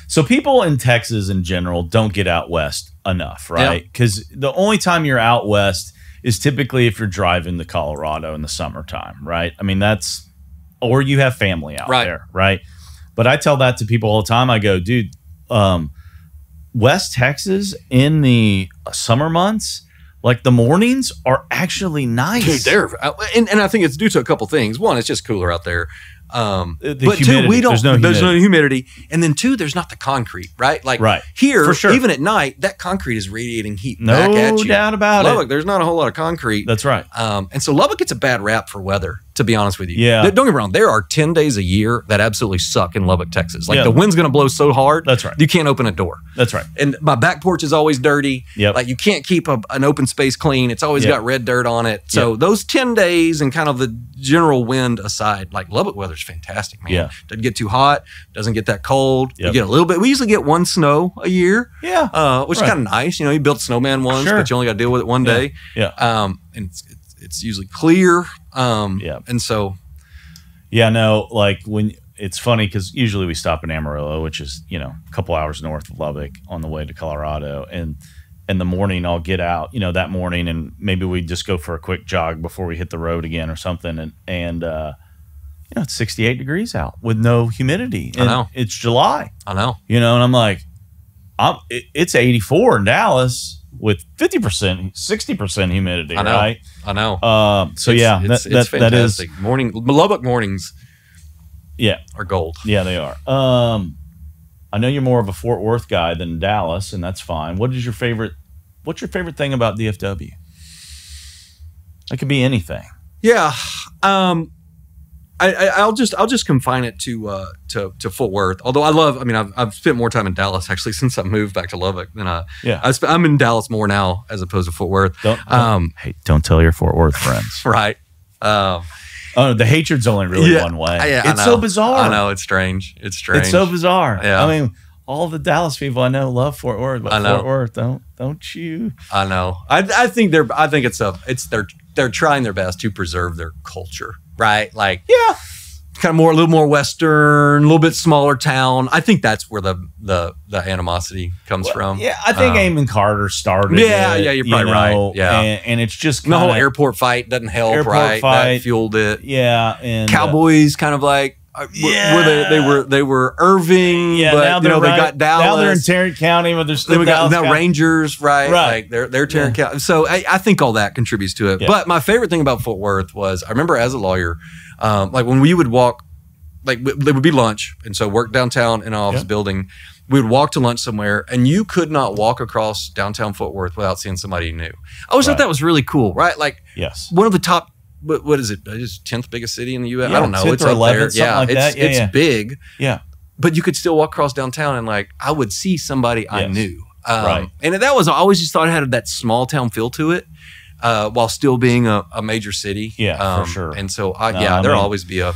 So people in Texas in general don't get out west enough, right? Because the only time you're out west is typically if you're driving to Colorado in the summertime, right? I mean, or you have family out there, right? But I tell that to people all the time. I go, dude, West Texas in the summer months, like the mornings are actually nice. Dude, and I think it's due to a couple things. One, it's just cooler out there. But humidity. Two, there's no humidity. And then two, there's not the concrete, right? Like here, for sure. Even at night, that concrete is radiating heat back at you. No doubt about Lubbock, it. there's not a whole lot of concrete. That's right. And so Lubbock gets a bad rap for weather, to be honest with you. Yeah. Don't get me wrong. There are 10 days a year that absolutely suck in Lubbock, Texas. Like the wind's going to blow so hard. That's right. You can't open a door. That's right. And my back porch is always dirty. Yep. Like you can't keep an open space clean. It's always got red dirt on it. So those 10 days and kind of the general wind aside, like Lubbock weather's fantastic, man. Yeah. Doesn't get too hot. Doesn't get that cold. You get a little bit. We usually get one snow a year. Yeah. Which is kind of nice. You know, you built a snowman once, but you only got to deal with it one day. Yeah. And it's usually clear. And so. Yeah, no, like when it's funny because usually we stop in Amarillo, which is, you know, a couple hours north of Lubbock on the way to Colorado. And in the morning, I'll get out, you know, that morning and maybe we just go for a quick jog before we hit the road again or something. And you know, it's 68 degrees out with no humidity. And I know. It's July. I know. You know, and I'm like, it's 84 in Dallas with 50%, 60% humidity, right? I know. So it's fantastic. That is Lubbock mornings. Yeah, are gold. Yeah, they are. I know you're more of a Fort Worth guy than Dallas, and that's fine. What's your favorite thing about DFW? It could be anything. Yeah. I'll just confine it to Fort Worth. Although I've spent more time in Dallas actually since I moved back to Lubbock than I'm in Dallas more now as opposed to Fort Worth. Don't tell your Fort Worth friends. Right. The hatred's only really one way. It's so bizarre. I know, it's strange. It's so bizarre. Yeah. I mean, all the Dallas people I know love Fort Worth, but Fort Worth don't you? I know. I think they're trying their best to preserve their culture. Right, like kind of a little more Western, a little bit smaller town. I think that's where the animosity comes from. Yeah, I think Eamon Carter started. Yeah, you're probably right. Yeah, and it's just the whole airport fight doesn't help. That fueled it. Yeah, and Cowboys kind of like. Where they were Irving, but they got Dallas. Now they're in Tarrant County, but they're still Dallas now Rangers, right? Like they're Tarrant County. So I think all that contributes to it. Yeah. But my favorite thing about Fort Worth was I remember as a lawyer, like when we would walk, like there would be lunch, and so work downtown in an office building. We would walk to lunch somewhere, and you could not walk across downtown Fort Worth without seeing somebody you knew. I always thought that was really cool, right? Like one of the top. What is it? It's 10th biggest city in the U.S. I don't know. It's up 11th, there. It's big. Yeah. But you could still walk across downtown and like I would see somebody I knew. Right. And that was I always just thought it had that small town feel to it, while still being a major city. Yeah, for sure. And so there'll always be a.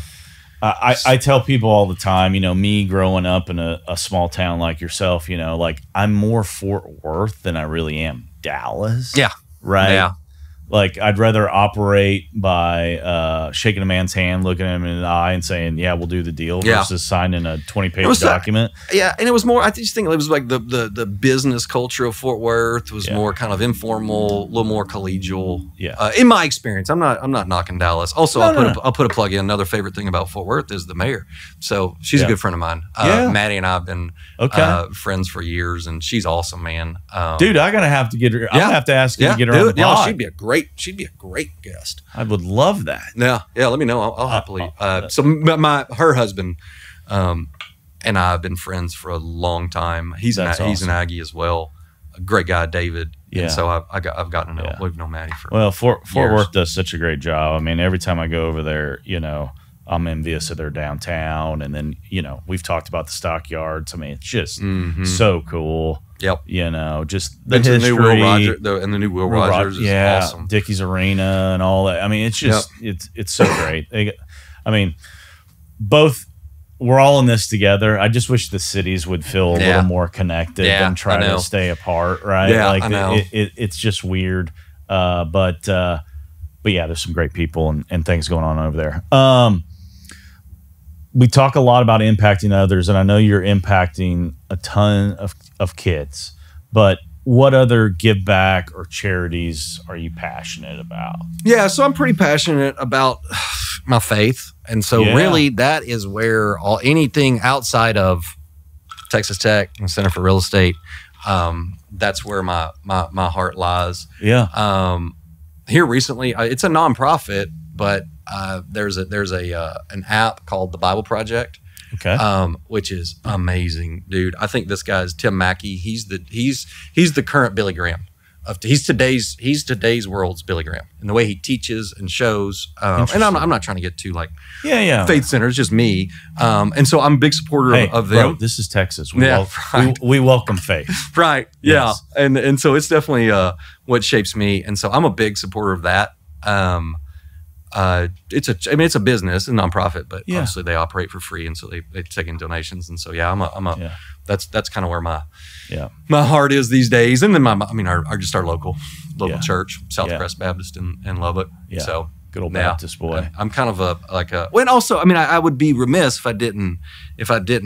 I tell people all the time, you know, me growing up in a small town like yourself, you know, like I'm more Fort Worth than I really am Dallas. Yeah. Right. Yeah. Like I'd rather operate by shaking a man's hand, looking at him in the eye, and saying, "Yeah, we'll do the deal," versus signing a 20-page document. And it was more. I just think it was like the business culture of Fort Worth was more kind of informal, a little more collegial. Yeah. In my experience, I'm not knocking Dallas. Also, I'll put a plug in. Another favorite thing about Fort Worth is the mayor. So she's a good friend of mine. Maddie and I have been friends for years, and she's awesome, man. Dude, I'm gonna have to get her. I'm gonna have to ask her to get her on the pod. She'd be a great guest. I would love that. Yeah. Let me know. I'll happily. So her husband, and I have been friends for a long time. He's an Aggie as well. A great guy, David. Yeah. And so I've gotten to know. We've known Maddie for Fort Worth does such a great job. I mean, every time I go over there, you know, I'm envious of their downtown, and then you know we've talked about the stockyards. I mean, it's just so cool. Yep. You know, just the history. The new Will Rogers is awesome. Dickies Arena and all that. I mean, it's just it's so great. I mean, both we're all in this together. I just wish the cities would feel a little more connected and try to stay apart, right? Yeah, like I know. It's just weird. But yeah, there's some great people and things going on over there. We talk a lot about impacting others, and I know you're impacting a ton of kids, but what other give back or charities are you passionate about? Yeah, so I'm pretty passionate about my faith. And so really that is where anything outside of Texas Tech and Center for Real Estate, that's where my heart lies. Yeah. Here recently, it's a nonprofit, but there's an app called the Bible Project. Okay. Which is amazing, dude. I think this guy's Tim Mackey. He's the current Billy Graham. He's today's world's Billy Graham, and the way he teaches and shows. And I'm not trying to get too like faith center. It's just me. And so I'm a big supporter of them. Bro, this is Texas. We welcome faith. Right. Yeah. Yes. And so it's definitely what shapes me. And so I'm a big supporter of that. It's a business, a nonprofit, but obviously they operate for free, and so they take in donations. And so that's kind of where my heart is these days. And then our local church, Southcrest Baptist in Lubbock. Yeah. So good old Baptist boy. I'm kind of I would be remiss if I didn't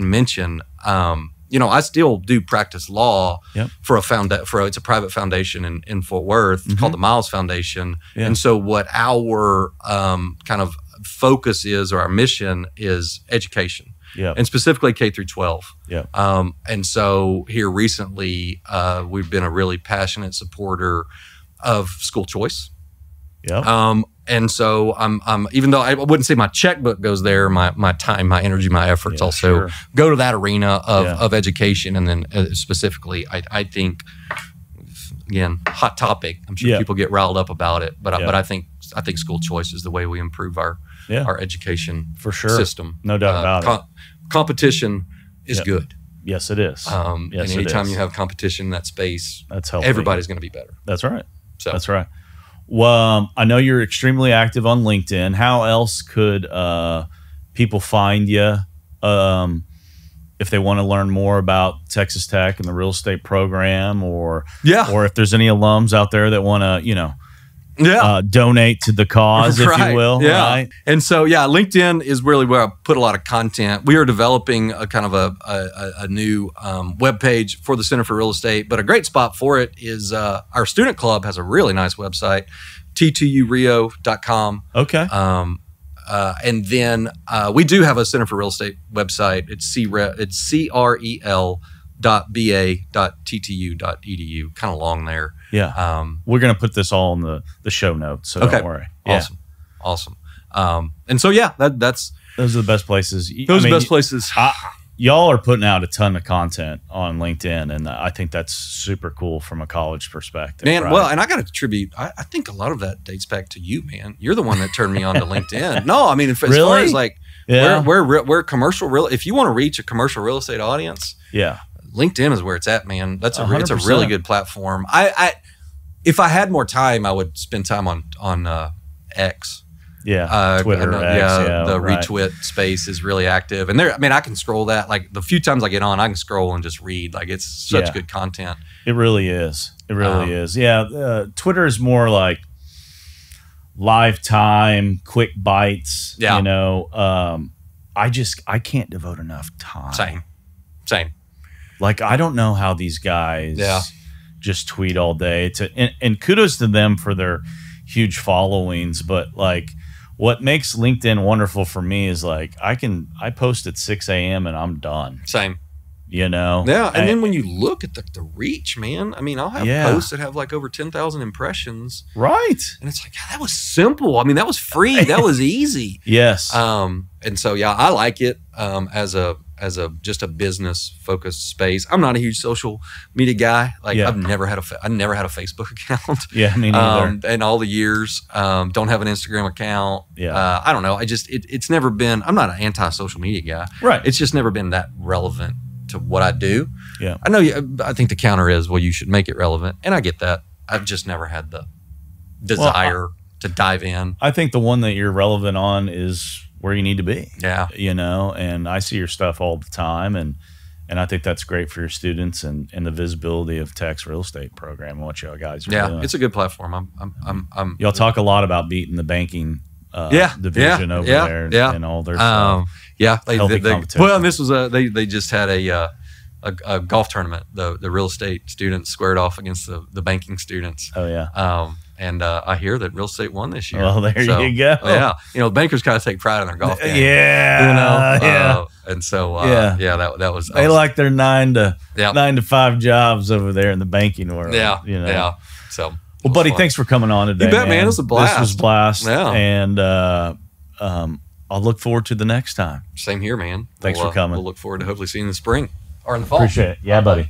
mention I still do practice law for it's a private foundation in Fort Worth. It's called the Miles Foundation. Yeah. And so what our kind of focus is, or our mission is, education. Yeah. And specifically K through 12. Yeah. And so here recently, we've been a really passionate supporter of school choice. Yeah. And so I'm even though I wouldn't say my checkbook goes there, my time, my energy, my efforts also go to that arena of education. And then specifically, I think, again, hot topic. I'm sure people get riled up about it, but I think school choice is the way we improve our education system. No doubt about it. Competition is good. Yes, it is. And anytime you have competition in that space, that's healthy. Everybody's going to be better. That's right. That's right. Well, I know you're extremely active on LinkedIn. How else could people find you if they want to learn more about Texas Tech and the real estate program, or if there's any alums out there that want to, donate to the cause, if you will. Yeah. Right? And so, LinkedIn is really where I put a lot of content. We are developing a kind of a new webpage for the Center for Real Estate, but a great spot for it is our student club has a really nice website, t2urio.com. Okay. And then we do have a Center for Real Estate website. It's crel.ba.ttu.edu. Kind of long there. Yeah. We're going to put this all in the show notes, so don't worry. Awesome. And so, that's those are the best places. Those are the best places. Y'all are putting out a ton of content on LinkedIn, and I think that's super cool from a college perspective. Man, right? well, and I got to attribute, I think a lot of that dates back to you, man. You're the one that turned me on to LinkedIn. No, I mean, as far as like, we're commercial real, if you want to reach a commercial real estate audience, LinkedIn is where it's at, man. It's a really good platform. If I had more time, I would spend time on X. Twitter, the retweet space is really active, and I can scroll that. Like the few times I get on, I can scroll and just read. Like it's such good content. It really is. It really is. Yeah, Twitter is more like live time, quick bites. Yeah. I can't devote enough time. Same. Like I don't know how these guys just tweet all day. And kudos to them for their huge followings, but like. What makes LinkedIn wonderful for me is like I post at 6 a.m. and I'm done. Same. Yeah. And then when you look at the reach, man, I mean, I'll have posts that have like over 10,000 impressions. Right. And it's like, that was simple. I mean, that was free. That was easy. Yes. And so, I like it as a just a business focused space. I'm not a huge social media guy. Like I never had a Facebook account. Yeah, me neither. And all the years, don't have an Instagram account. Yeah. I don't know. It's never been, I'm not an anti-social media guy. Right. It's just never been that relevant to what I do. Yeah. I know. I think the counter is, well, you should make it relevant. And I get that. I've just never had the desire to dive in. I think the one that you're relevant on is where you need to be. Yeah. You know, and I see your stuff all the time, and I think that's great for your students and the visibility of Tech's real estate program and what y'all guys are doing. It's a good platform. Y'all talk a lot about beating the banking division over there and all their stuff. Healthy competition. Well, and this was they just had a golf tournament. The real estate students squared off against the banking students. Oh yeah. And I hear that real estate won this year. Well, there you go. Yeah, you know, bankers kind of take pride in their golf game. Yeah, you know. Yeah. And so that was. They like their 9 to 5 jobs over there in the banking world. Yeah, you know. Yeah. So, well, buddy, fun. Thanks for coming on today. You bet, man. It was a blast. This was a blast. Yeah. And I'll look forward to the next time. Same here, man. Thanks for coming. We'll look forward to hopefully seeing you in the spring or in the fall. Appreciate it. Yeah, buddy.